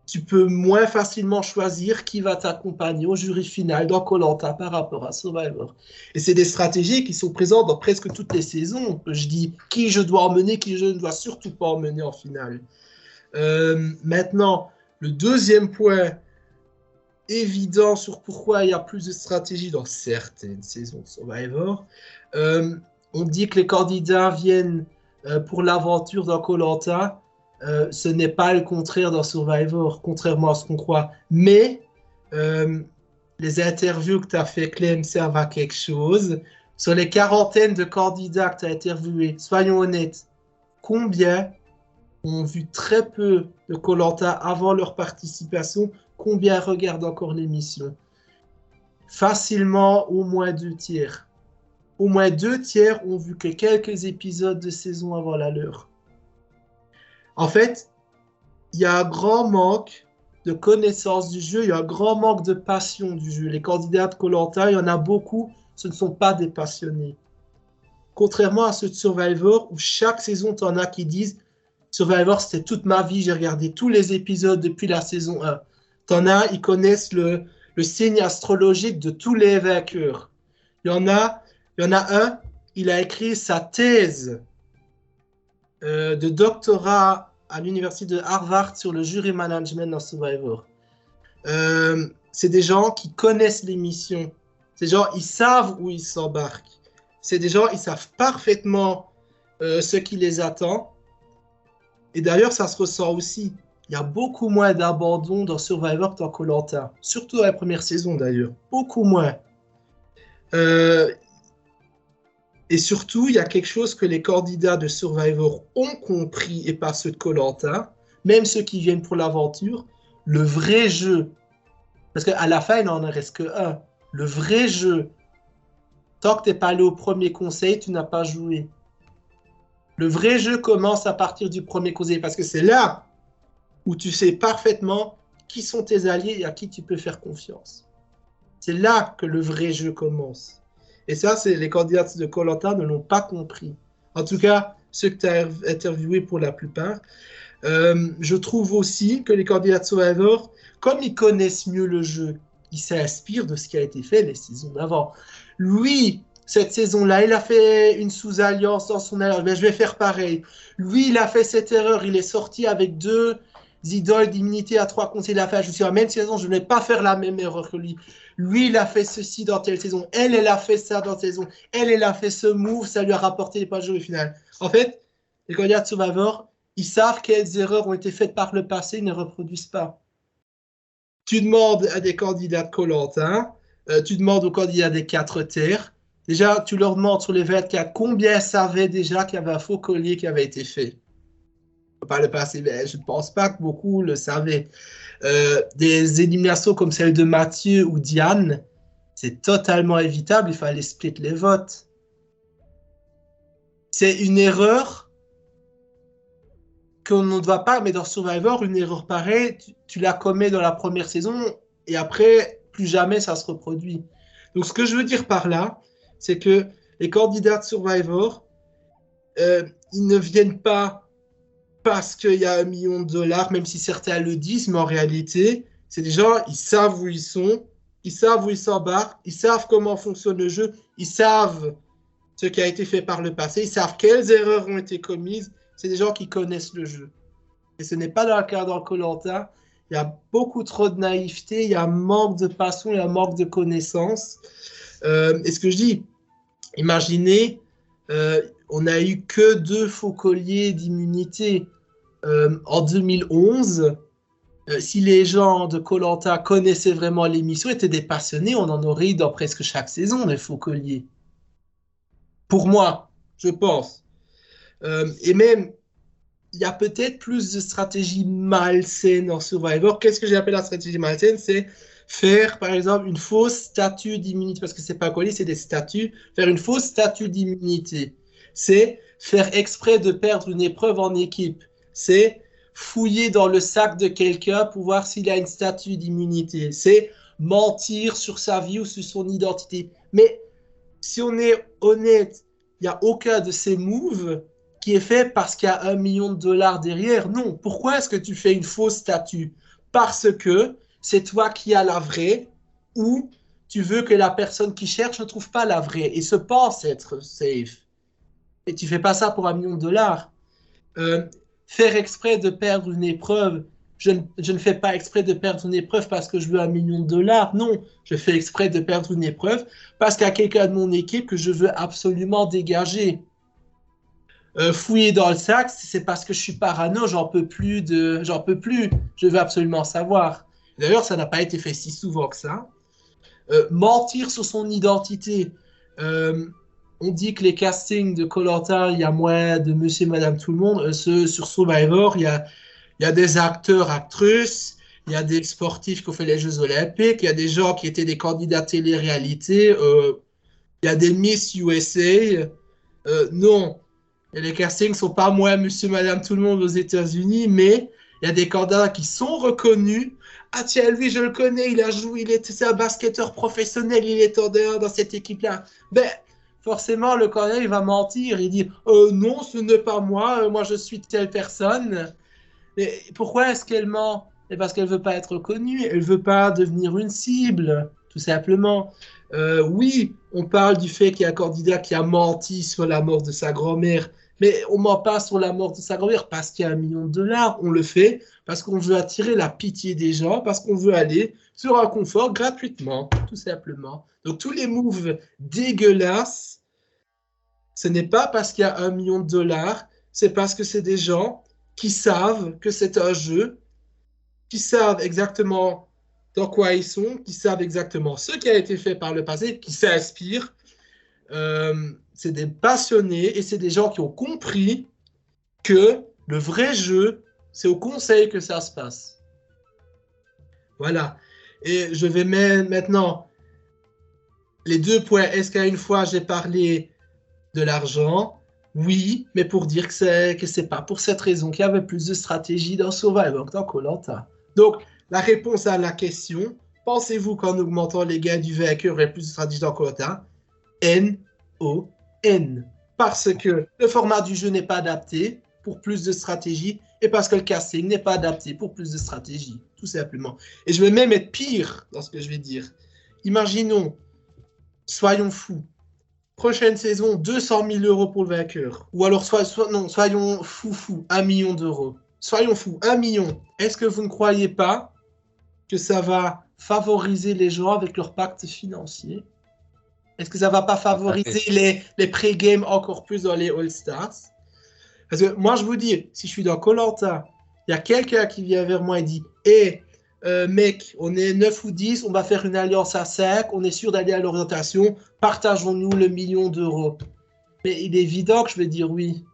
tu peux moins facilement choisir qui va t'accompagner au jury final dans Koh-Lanta par rapport à Survivor. Et c'est des stratégies qui sont présentes dans presque toutes les saisons. Je dis qui je dois emmener, qui je ne dois surtout pas emmener en finale. Maintenant, le deuxième point évident sur pourquoi il y a plus de stratégies dans certaines saisons de Survivor, on dit que les candidats viennent pour l'aventure dans Koh-Lanta. Ce n'est pas le contraire dans Survivor, contrairement à ce qu'on croit. Mais les interviews que tu as fait, Clem, servent à quelque chose. Sur les quarantaines de candidats que tu as interviewés, soyons honnêtes, combien ont vu très peu de Koh-Lanta avant leur participation? Combien regardent encore l'émission? Facilement, au moins 2/3. Au moins 2/3 ont vu que quelques épisodes de saison avant la leur. En fait, il y a un grand manque de connaissance du jeu, il y a un grand manque de passion du jeu. Les candidats de Koh-Lanta, il y en a beaucoup, ce ne sont pas des passionnés. Contrairement à ceux de Survivor, où chaque saison, tu en as qui disent « Survivor, c'était toute ma vie, j'ai regardé tous les épisodes depuis la saison 1 ». Tu en as, ils connaissent le signe astrologique de tous les vainqueurs. Il y en a un, il a écrit sa thèse de doctorat à l'université de Harvard sur le jury management dans Survivor. C'est des gens qui connaissent l'émission. Ces gens, ils savent où ils s'embarquent. C'est des gens, ils savent parfaitement ce qui les attend. Et d'ailleurs, ça se ressent aussi. Il y a beaucoup moins d'abandon dans Survivor que dans Koh-Lanta. Surtout dans la première saison, d'ailleurs. Beaucoup moins. Et surtout, il y a quelque chose que les candidats de Survivor ont compris, et pas ceux de Koh-Lanta, même ceux qui viennent pour l'aventure, le vrai jeu. Parce qu'à la fin, il n'en reste que un. Le vrai jeu. Tant que tu n'es pas allé au premier conseil, tu n'as pas joué. Le vrai jeu commence à partir du premier conseil, parce que c'est là où tu sais parfaitement qui sont tes alliés et à qui tu peux faire confiance. C'est là que le vrai jeu commence. Et ça, les candidats de Koh-Lanta ne l'ont pas compris. En tout cas, ceux que tu as interviewés pour la plupart. Je trouve aussi que les candidats de Survivor, comme ils connaissent mieux le jeu, ils s'inspirent de ce qui a été fait les saisons d'avant. Lui, cette saison-là, il a fait une sous-alliance dans son alliance. Ben, je vais faire pareil. Lui, il a fait cette erreur. Il est sorti avec 2 idoles d'immunité à 3 conseils de la fin. Je me suis dit, la même saison, je ne vais pas faire la même erreur que lui. Lui, il a fait ceci dans telle saison. Elle a fait ça dans telle saison. Elle a fait ce move. Ça lui a rapporté les pages au final. En fait, les candidats de Survivor, ils savent quelles erreurs ont été faites par le passé. Ils ne reproduisent pas. Tu demandes à des candidats de Koh-Lanta, tu demandes aux candidats des 4 terres. Déjà, tu leur demandes sur les 24 combien savaient déjà qu'il y avait un faux collier qui avait été fait. Par le passé, je ne pense pas que beaucoup le savaient. Des éliminations comme celle de Mathieu ou Diane, c'est totalement évitable, il fallait split les votes. C'est une erreur qu'on ne doit pas, mais dans Survivor, une erreur pareille, tu la commets dans la première saison et après, plus jamais ça se reproduit. Donc ce que je veux dire par là, c'est que les candidats de Survivor, ils ne viennent pas parce qu'il y a $1 million, même si certains le disent, mais en réalité, c'est des gens, ils savent où ils sont, ils savent où ils s'embarquent, ils savent comment fonctionne le jeu, ils savent ce qui a été fait par le passé, ils savent quelles erreurs ont été commises, c'est des gens qui connaissent le jeu. Et ce n'est pas dans le cas dans Koh-Lanta, il y a beaucoup trop de naïveté, il y a un manque de passion, il y a un manque de connaissances. Et ce que je dis, imaginez, on a eu que 2 faux colliers d'immunité. En 2011, si les gens de Koh-Lanta connaissaient vraiment l'émission, étaient des passionnés, on en aurait eu dans presque chaque saison des faux colliers. Pour moi, je pense. Et même, il y a peut-être plus de stratégies malsaines en Survivor. Qu'est-ce que j'appelle la stratégie malsaine? C'est faire, par exemple, une fausse statue d'immunité, parce que c'est pas collé, c'est des statues. Faire une fausse statue d'immunité, c'est faire exprès de perdre une épreuve en équipe. C'est fouiller dans le sac de quelqu'un pour voir s'il a une statue d'immunité. C'est mentir sur sa vie ou sur son identité. Mais si on est honnête, il n'y a aucun de ces moves qui est fait parce qu'il y a $1 million derrière. Non. Pourquoi est-ce que tu fais une fausse statue? Parce que c'est toi qui as la vraie ou tu veux que la personne qui cherche ne trouve pas la vraie et se pense être safe. Et tu fais pas ça pour $1 million. Faire exprès de perdre une épreuve, je ne fais pas exprès de perdre une épreuve parce que je veux $1 million. Non, je fais exprès de perdre une épreuve parce qu'il y a quelqu'un de mon équipe que je veux absolument dégager. Fouiller dans le sac, c'est parce que je suis parano, j'en peux plus, je veux absolument savoir. D'ailleurs, ça n'a pas été fait si souvent que ça. Mentir sur son identité. On dit que les castings de Koh-Lanta, il y a moins de monsieur et madame tout le monde. Sur Survivor, il y a des acteurs, actrices, il y a des sportifs qui ont fait les Jeux Olympiques, il y a des gens qui étaient des candidats télé-réalité, il y a des Miss USA. Non, et les castings ne sont pas moins monsieur et madame tout le monde aux États-Unis, mais il y a des candidats qui sont reconnus. Ah tiens, lui, je le connais, il a joué, c'est un basketteur professionnel, il est dans cette équipe-là. Ben, forcément, le candidat, il va mentir. Il dit non, ce n'est pas moi, moi je suis telle personne. Et pourquoi est-ce qu'elle ment? C'est parce qu'elle ne veut pas être reconnue, elle ne veut pas devenir une cible, tout simplement. Oui, on parle du fait qu'il y a un candidat qui a menti sur la mort de sa grand-mère, mais on ne ment pas sur la mort de sa grand-mère parce qu'il y a $1 million. On le fait parce qu'on veut attirer la pitié des gens, parce qu'on veut aller sur un confort gratuitement, tout simplement. Donc tous les moves dégueulasses, ce n'est pas parce qu'il y a $1 million, c'est parce que c'est des gens qui savent que c'est un jeu, qui savent exactement dans quoi ils sont, qui savent exactement ce qui a été fait par le passé, qui s'inspirent. C'est des passionnés et c'est des gens qui ont compris que le vrai jeu, c'est au conseil que ça se passe. Voilà. Et je vais mettre maintenant les 2 points. Est-ce qu'à une fois j'ai parlé de l'argent? Oui, mais pour dire que c'est pas pour cette raison qu'il y avait plus de stratégie dans Survivor que dans Koh-Lanta. Donc, la réponse à la question, pensez-vous qu'en augmentant les gains du vainqueur, il y aurait plus de stratégie dans Koh-Lanta? N-O-N. Parce que le format du jeu n'est pas adapté pour plus de stratégie et parce que le casting n'est pas adapté pour plus de stratégie, tout simplement. Et je vais même être pire dans ce que je vais dire. Imaginons, soyons fous, prochaine saison, 200 000 € pour le vainqueur. Ou alors, soyons fous, $1 million. Soyons fous, 1 million. Est-ce que vous ne croyez pas que ça va favoriser les gens avec leur pacte financier? Est-ce que ça ne va pas favoriser les pré-games encore plus dans les All-Stars? Parce que moi, je vous dis, si je suis dans Koh-Lanta, il y a quelqu'un qui vient vers moi et dit « Hé, mec, on est 9 ou 10, on va faire une alliance à 5, on est sûr d'aller à l'orientation, partageons-nous le $1 million ». Mais il est évident que je vais dire oui.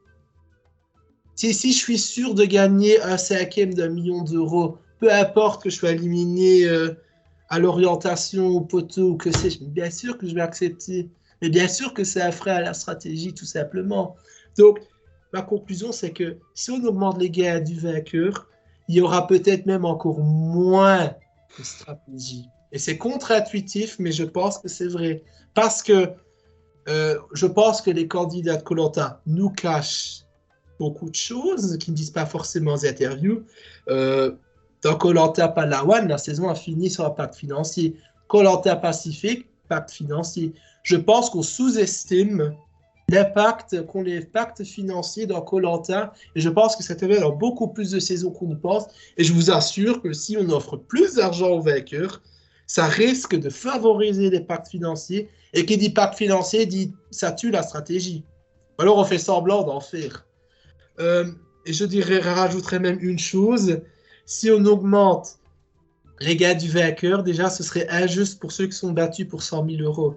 Si je suis sûr de gagner un 5e d'1 million d'euros, peu importe que je sois éliminé à l'orientation, au poteau, ou que sais-je, bien sûr que je vais accepter. Mais bien sûr que c'est un frais à la stratégie, tout simplement. Donc, ma conclusion, c'est que si on augmente les gains du vainqueur, il y aura peut-être même encore moins de stratégie. Et c'est contre-intuitif, mais je pense que c'est vrai. Parce que je pense que les candidats de Koh-Lanta nous cachent beaucoup de choses qui ne disent pas forcément aux interviews. Dans Koh-Lanta Palawan, la saison a fini sur un pacte financier. Koh-Lanta Pacifique, pacte financier. Je pense qu'on sous-estime l'impact qu'ont les pactes financiers dans Koh-Lanta et je pense que ça te fait dans beaucoup plus de saisons qu'on ne pense et je vous assure que si on offre plus d'argent aux vainqueurs, ça risque de favoriser les pactes financiers et qui dit pacte financier dit ça tue la stratégie. Alors on fait semblant d'en faire. Et je rajouterais même une chose, si on augmente les gains du vainqueur, déjà ce serait injuste pour ceux qui sont battus pour 100 000 €.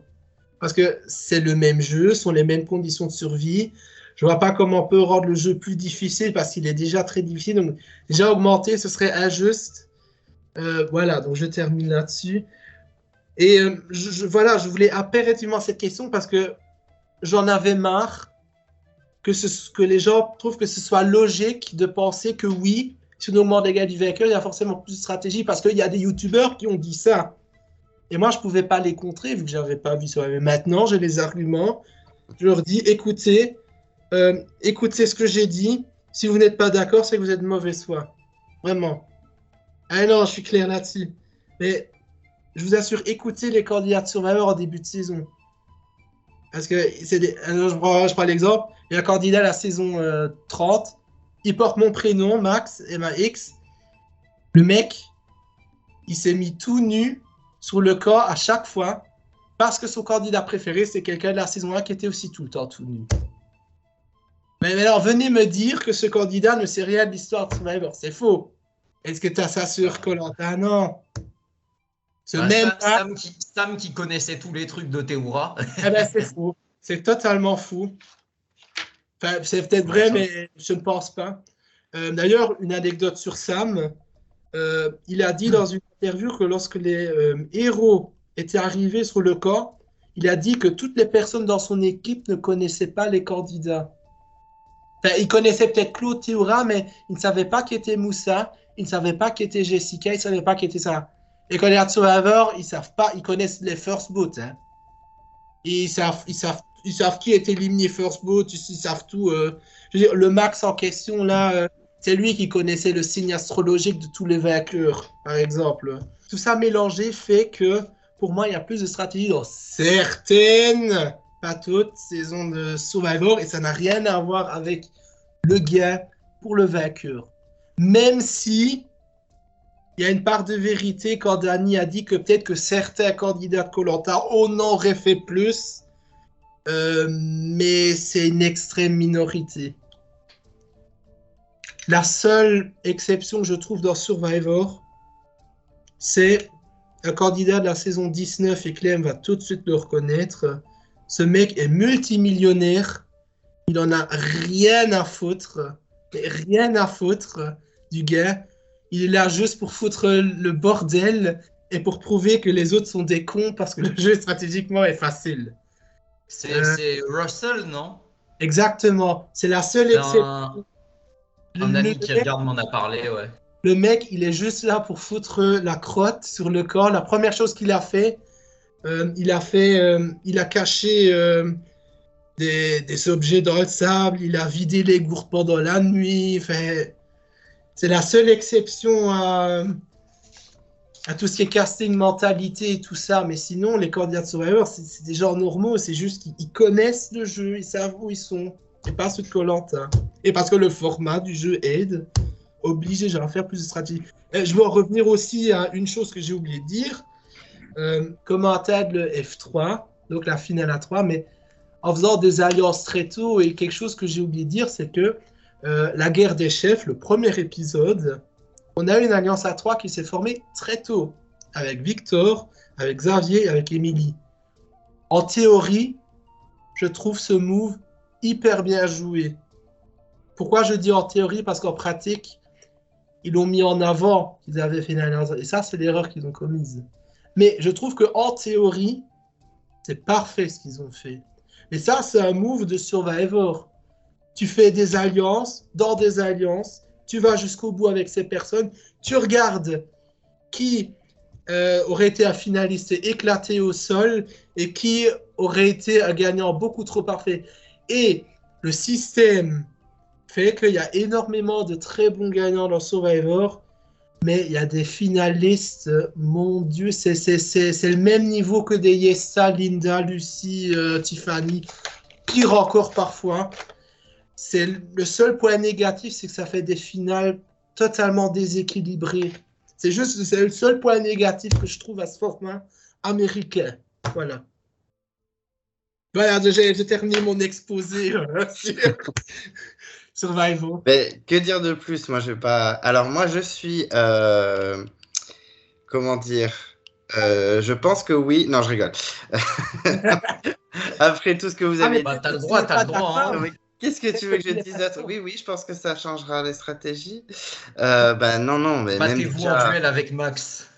Parce que c'est le même jeu, ce sont les mêmes conditions de survie. Je ne vois pas comment on peut rendre le jeu plus difficile parce qu'il est déjà très difficile. Donc déjà augmenter, ce serait injuste. Voilà, donc je termine là-dessus. Et voilà, je voulais impérativement cette question parce que j'en avais marre que les gens trouvent que ce soit logique de penser que oui, si on augmente les gars du vainqueur, il y a forcément plus de stratégie parce qu'il y a des youtubeurs qui ont dit ça. Et moi, je ne pouvais pas les contrer vu que je n'avais pas vu ça. Mais maintenant, j'ai les arguments. Je leur dis, écoutez ce que j'ai dit. Si vous n'êtes pas d'accord, c'est que vous êtes de mauvaise foi. Vraiment. Ah non, je suis clair là-dessus. Mais je vous assure, écoutez les candidats de Survivor en début de saison. Parce que je prends l'exemple. Il y a un candidat à la saison 30. Il porte mon prénom, Max, M-A-X. Le mec, il s'est mis tout nu sur le corps à chaque fois parce que son candidat préféré, c'est quelqu'un de la saison 1 qui était aussi tout le temps tout nu. Mais alors, venez me dire que ce candidat ne sait rien de l'histoire de Survivor. C'est faux. Est-ce que tu as ça sur Koh-Lanta? Non. Sam qui connaissait tous les trucs de Théoura. Eh ben, c'est faux. C'est totalement fou. Enfin, c'est peut-être vrai, mais je ne pense pas. D'ailleurs, une anecdote sur Sam. Il a dit dans une interview que lorsque les héros étaient arrivés sur le camp, il a dit que toutes les personnes dans son équipe ne connaissaient pas les candidats. Enfin, ils connaissaient peut-être Claude Théoura, mais ils ne savaient pas qui était Moussa, ils ne savaient pas qui était Jessica, ils ne savaient pas qui était ça. Et quand il y a Survivor, ils savent pas, ils connaissent les first boats. Hein. Ils savent qui est éliminé first boat, ils savent tout. Je veux dire, le Max en question, là, c'est lui qui connaissait le signe astrologique de tous les vainqueurs, par exemple. Tout ça mélangé fait que, pour moi, il y a plus de stratégie dans certaines, pas toutes, saisons de Survivor, et ça n'a rien à voir avec le gain pour le vainqueur. Même si il y a une part de vérité quand Danny a dit que peut-être que certains candidats de Koh-Lanta en auraient fait plus, mais c'est une extrême minorité. La seule exception que je trouve dans Survivor, c'est un candidat de la saison 19, et Clem va tout de suite le reconnaître. Ce mec est multimillionnaire, il en a rien à foutre du gars. Il est là juste pour foutre le bordel et pour prouver que les autres sont des cons parce que le jeu stratégiquement est facile. C'est Russell, non? Exactement. C'est la seule exception. Un ami qui regarde m'en a parlé, ouais. Le mec, il est juste là pour foutre la crotte sur le corps. La première chose qu'il a fait, il a caché des objets dans le sable, il a vidé les gourdes pendant la nuit. Enfin, c'est la seule exception à tout ce qui est casting, mentalité et tout ça. Mais sinon, les candidats de Survivor, c'est des gens normaux. C'est juste qu'ils connaissent le jeu, ils savent où ils sont. Et pas ceux de Koh-Lanta. Et parce que le format du jeu aide, obligé, j'ai à faire plus de stratégie. Je veux en revenir aussi à une chose que j'ai oublié de dire. Comment atteindre le F3, donc la finale à 3, mais en faisant des alliances très tôt. Et quelque chose que j'ai oublié de dire, c'est que la guerre des chefs, le premier épisode, on a une alliance à 3 qui s'est formée très tôt, avec Victor, avec Xavier, avec Emily. En théorie, je trouve ce move hyper bien joué. Pourquoi je dis en théorie? Parce qu'en pratique, ils l'ont mis en avant qu'ils avaient fait une alliance. Et ça, c'est l'erreur qu'ils ont commise. Mais je trouve qu'en théorie, c'est parfait ce qu'ils ont fait. Mais ça, c'est un move de Survivor. Tu fais des alliances, dans des alliances, tu vas jusqu'au bout avec ces personnes, tu regardes qui aurait été un finaliste éclaté au sol et qui aurait été un gagnant beaucoup trop parfait. Et le système fait qu'il y a énormément de très bons gagnants dans Survivor, mais il y a des finalistes, mon Dieu, c'est le même niveau que des Yesta, Linda, Lucie, Tiffany, pire encore parfois. C'est le seul point négatif, c'est que ça fait des finales totalement déséquilibrées. C'est le seul point négatif que je trouve à ce format américain. Voilà. Voilà, j'ai terminé mon exposé sur Survivor. Mais que dire de plus? Moi, je vais pas. Alors, moi, je suis. Comment dire? Je pense que oui. Non, je rigole. Après tout ce que vous avez dit. T'as le droit. Hein. Qu'est-ce que tu veux que je dise d'autre? Oui, oui, je pense que ça changera les stratégies. Non, mais même Battez-vous en duel avec Max.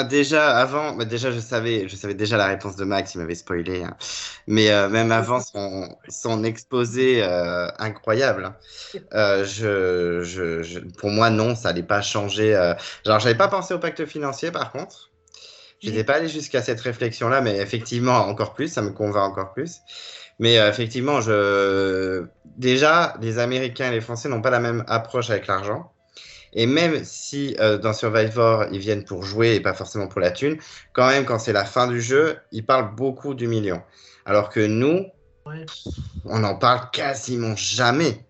déjà avant, déjà je savais déjà la réponse de Max, il m'avait spoilé, hein. Mais même avant son exposé incroyable, hein. Pour moi, non, ça n'allait pas changer. Genre, j'avais pas pensé au pacte financier, par contre. Je n'étais pas allé jusqu'à cette réflexion-là, mais effectivement, encore plus, ça me convainc encore plus. Mais effectivement, déjà, les Américains et les Français n'ont pas la même approche avec l'argent. Et même si dans Survivor, ils viennent pour jouer et pas forcément pour la thune, quand même, quand c'est la fin du jeu, ils parlent beaucoup du million. Alors que nous, Ouais. on n'en parle quasiment jamais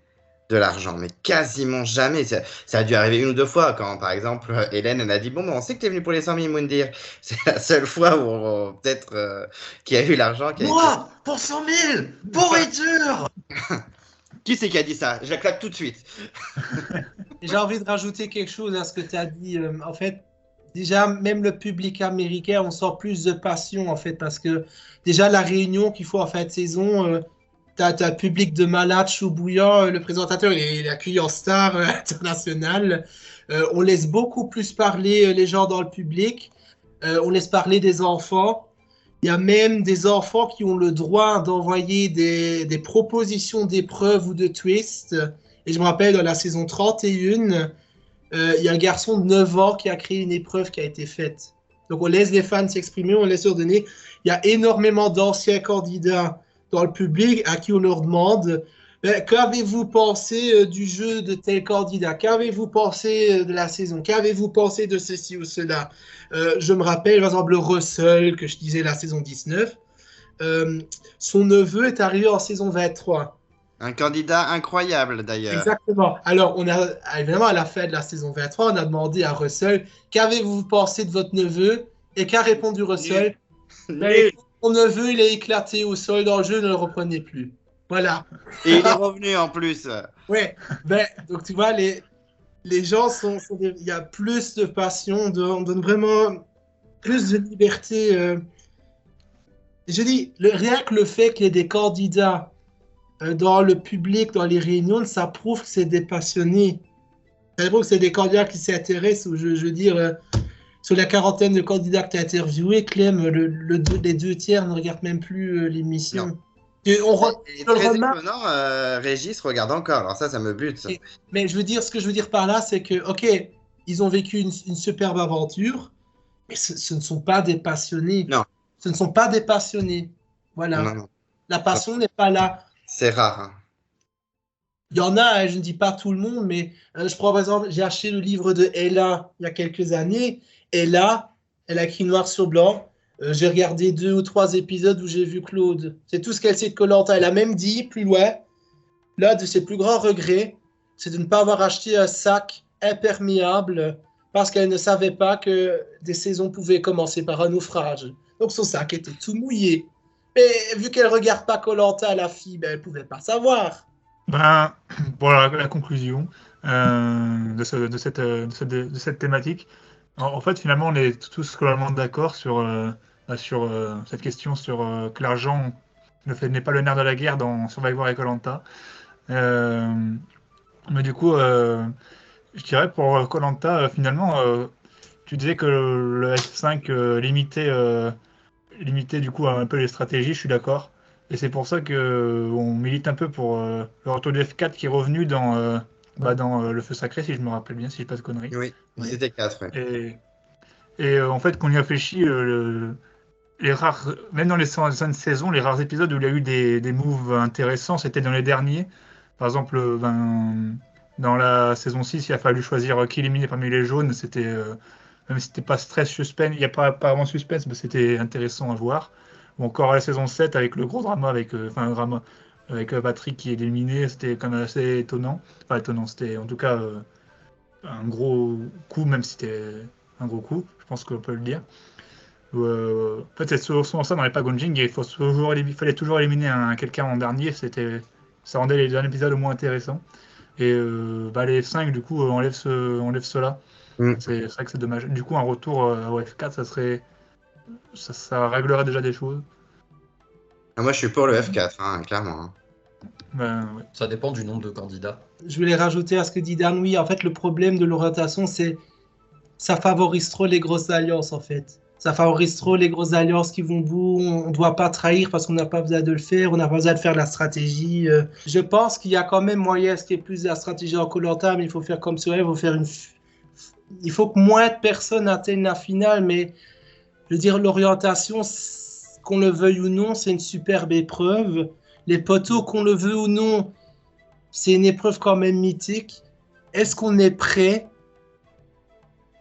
de l'argent, mais quasiment jamais. Ça a dû arriver une ou deux fois quand, par exemple, Hélène, elle a dit, bon, on sait que tu es venu pour les 100 000 Moundir. C'est la seule fois où peut-être qu'il y a eu l'argent qui a été... Moi, pour 100 000, pourriture. Qui c'est qui a dit ça? Je la claque tout de suite. Et j'ai envie de rajouter quelque chose à ce que tu as dit. En fait, déjà, même le public américain, on sent plus de passion, en fait, parce que déjà, la réunion qu'il faut en fin de saison, t'as un public de malades chaud bouillant. Le présentateur, il est accueilli en star internationale. On laisse beaucoup plus parler les gens dans le public. On laisse parler des enfants. Il y a même des enfants qui ont le droit d'envoyer des propositions d'épreuves ou de twists. Et je me rappelle, dans la saison 31, il y a un garçon de 9 ans qui a créé une épreuve qui a été faite. Donc on laisse les fans s'exprimer, on laisse leur donner. Il y a énormément d'anciens candidats dans le public à qui on leur demande qu'avez-vous pensé du jeu de tel candidat? Qu'avez-vous pensé de la saison? Qu'avez-vous pensé de ceci ou cela? Je me rappelle, par exemple, Russell, que je disais la saison 19. Son neveu est arrivé en saison 23. Un candidat incroyable, d'ailleurs. Exactement. Alors, on a évidemment à la fin de la saison 23, on a demandé à Russell qu'avez-vous pensé de votre neveu et qu'a répondu Russell? Mon neveu, il est éclaté au sol dans le jeu, ne le reprenez plus. Voilà. Et il est revenu en plus. Ouais. Donc tu vois, les gens il y a plus de passion, on donne vraiment plus de liberté. Je dis, rien que le fait qu'il y ait des candidats dans le public, dans les réunions, ça prouve que c'est des passionnés. Ça prouve que c'est des candidats qui s'intéressent, ou je veux dire, sur la quarantaine de candidats que tu as interviewés, Clem, les 2 tiers ne regardent même plus l'émission. Non. Et très étonnant, Régis regarde encore. Alors ça me bute. Mais ce que je veux dire par là, c'est que, ok, ils ont vécu une superbe aventure, mais ce ne sont pas des passionnés. Non. Ce ne sont pas des passionnés. Voilà. Non. La passion n'est pas là. C'est rare. Hein. Il y en a, je ne dis pas tout le monde, mais je prends par exemple, j'ai acheté le livre de Ella il y a quelques années. Ella, elle a écrit noir sur blanc. J'ai regardé 2 ou 3 épisodes où j'ai vu Claude. C'est tout ce qu'elle sait de Koh-Lanta. Elle a même dit, plus loin, l'un de ses plus grands regrets, c'est de ne pas avoir acheté un sac imperméable parce qu'elle ne savait pas que des saisons pouvaient commencer par un naufrage. Donc son sac était tout mouillé. Mais vu qu'elle ne regarde pas Koh-Lanta, la fille, elle ne pouvait pas savoir. Voilà la conclusion de cette thématique. En fait, finalement, on est tous globalement d'accord sur cette question que l'argent n'est pas le nerf de la guerre dans Survivor et Koh-Lanta. Mais du coup, je dirais pour Koh-Lanta, finalement, tu disais que le F5 limitait du coup un peu les stratégies, je suis d'accord. Et c'est pour ça qu'on milite un peu pour le retour du F4 qui est revenu dans le Feu Sacré, si je me rappelle bien, si je dis pas de conneries. Oui, ils étaient 4. Ouais. Et en fait, qu'on y réfléchit, les rares, même dans les 100 saisons, les rares épisodes où il y a eu des moves intéressants, c'était dans les derniers. Par exemple, dans la saison 6, il a fallu choisir qui éliminer parmi les jaunes. C'était, même si c'était pas stress, suspense, il n'y a pas vraiment suspense, mais c'était intéressant à voir. Ou encore à la saison 7, avec le gros drama, avec Patrick qui est éliminé, c'était quand même assez étonnant. Enfin, étonnant, c'était en tout cas un gros coup, même si c'était un gros coup, je pense qu'on peut le dire. En fait, c'est souvent ça dans les packaging, il fallait toujours éliminer quelqu'un en dernier, ça rendait les derniers épisodes au moins intéressants. Et les F5, du coup, enlève cela. C'est vrai que c'est dommage. Du coup, un retour au F4, ça réglerait déjà des choses. Moi, je suis pour le F4, hein, clairement. Hein. Ouais. Ça dépend du nombre de candidats. Je voulais rajouter à ce que dit Dan. Oui, en fait, le problème de l'orientation, c'est ça favorise trop les grosses alliances, en fait. Ça favorise trop les grosses alliances qui vont bout. On ne doit pas trahir parce qu'on n'a pas besoin de le faire. On n'a pas besoin de faire la stratégie. Je pense qu'il y a quand même moyen à ce qu'il y ait plus de la stratégie en Koh-Lanta, mais il faut faire comme sur elle. Il faut que moins de personnes atteignent la finale, mais je veux dire, l'orientation, qu'on le veuille ou non, c'est une superbe épreuve. Les poteaux, qu'on le veut ou non, c'est une épreuve quand même mythique. Est-ce qu'on est prêt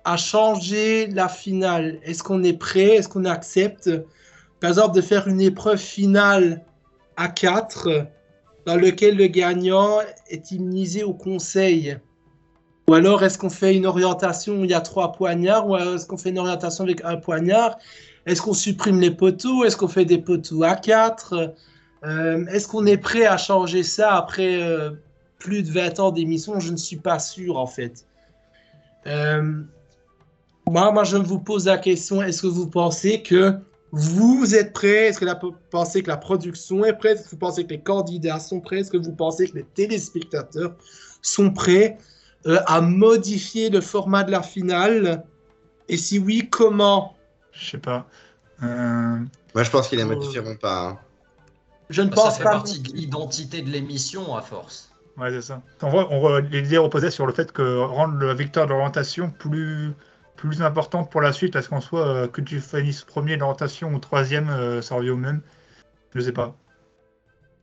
à changer la finale? Est-ce qu'on est prêt? Est-ce qu'on accepte, par exemple, de faire une épreuve finale à 4 dans lequel le gagnant est immunisé au conseil? Ou alors, est-ce qu'on fait une orientation où il y a 3 poignards? Ou est-ce qu'on fait une orientation avec un poignard? Est-ce qu'on supprime les poteaux? Est-ce qu'on fait des poteaux à 4? Est-ce qu'on est prêt à changer ça après plus de 20 ans d'émission? Je ne suis pas sûr, en fait. Moi, je vous pose la question, est-ce que vous pensez que vous êtes prêts? Est-ce que vous pensez que la production est prête? Est-ce que vous pensez que les candidats sont prêts? Est-ce que vous pensez que les téléspectateurs sont prêts à modifier le format de la finale? Et si oui, comment? Je sais pas. Moi, je pense qu'ils ne les modifieront pas. Hein. Je ne Ça pense fait pas. partie de l'identité de l'émission à force. Ouais, c'est ça. En vrai, l'idée reposait sur le fait que rendre la victoire de l'orientation plus importante pour la suite, parce qu'en soi, que tu finisses premier de l'orientation ou troisième, ça revient au même. Je sais pas.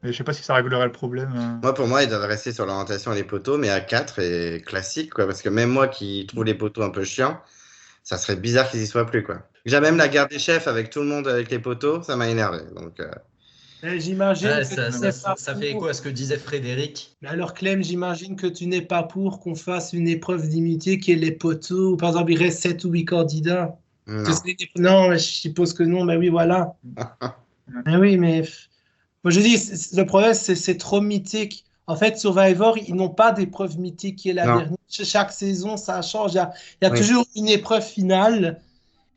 Mais je sais pas si ça réglerait le problème. Moi, pour moi, ils doivent rester sur l'orientation et les poteaux, mais à 4 est classique, quoi. Parce que même moi qui trouve les poteaux un peu chiants, ça serait bizarre qu'ils y soient plus, quoi. Déjà, même la guerre des chefs avec tout le monde avec les poteaux, ça m'a énervé. Donc, J'imagine Ouais, que tu n'es pas ça fait écho à ce que disait Frédéric. Mais alors, Clem, j'imagine que tu n'es pas pour qu'on fasse une épreuve d'immunité qui est les poteaux. Par exemple, il reste 7 ou 8 candidats. non. Non, mais je suppose que non. Mais oui, voilà. Mais oui, mais moi je dis, le problème, c'est trop mythique. En fait, Survivor, ils n'ont pas d'épreuve mythique qui est la Non. dernière. Chaque saison, ça change. Il y a Oui. toujours une épreuve finale,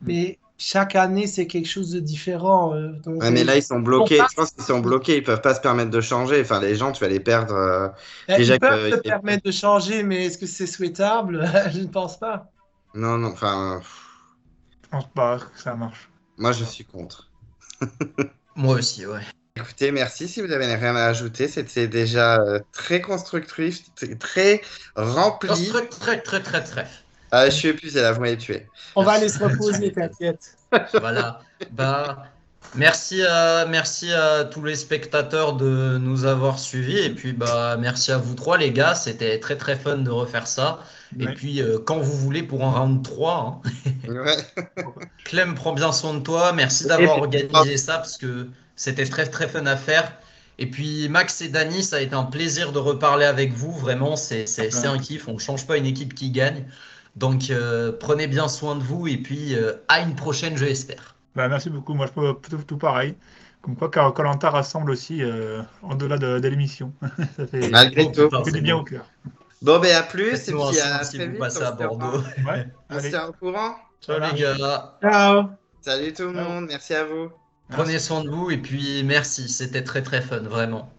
mais chaque année, c'est quelque chose de différent. Donc, Ouais, mais là, ils sont bloqués. pas- Je pense qu'ils sont bloqués. Ils peuvent pas se permettre de changer. Enfin, les gens, tu vas les perdre. ils peuvent se que- permettre de changer, mais est-ce que c'est souhaitable? Je ne pense pas. Non, non. Enfin, Je pense pas que ça marche. moi, je suis contre. Moi aussi, ouais. Écoutez, merci. Si vous avez rien à ajouter, c'était déjà très constructif, très rempli. Très. Ah, je suis épuisé là, vous m'avez tué. On va aller se reposer, t'inquiète. Voilà. Bah, merci à tous les spectateurs de nous avoir suivis. Et puis, bah, merci à vous trois, les gars. C'était très fun de refaire ça. Et Ouais. puis, quand vous voulez pour un round 3, hein. Ouais. Clem, prends bien soin de toi. Merci d'avoir organisé ça parce que c'était très fun à faire. Et puis, Max et Dany, ça a été un plaisir de reparler avec vous. Vraiment, c'est un kiff. On ne change pas une équipe qui gagne. Donc, prenez bien soin de vous. Et puis, à une prochaine, je l'espère. Bah, merci beaucoup. Moi, je peux tout pareil. Comme quoi, Koh-Lanta rassemble aussi en-delà de l'émission. Ça fait, Malgré tout. ça fait du bien au cœur. Bon, ben à plus. Et Faites-nous un puis signe à si très vous vite. passez à Bordeaux. Ouais. On se Allez. tient au courant. Ciao Voilà. les gars. Ciao. Salut tout le monde. Merci à vous. Prenez soin de vous et puis merci. C'était très fun, vraiment.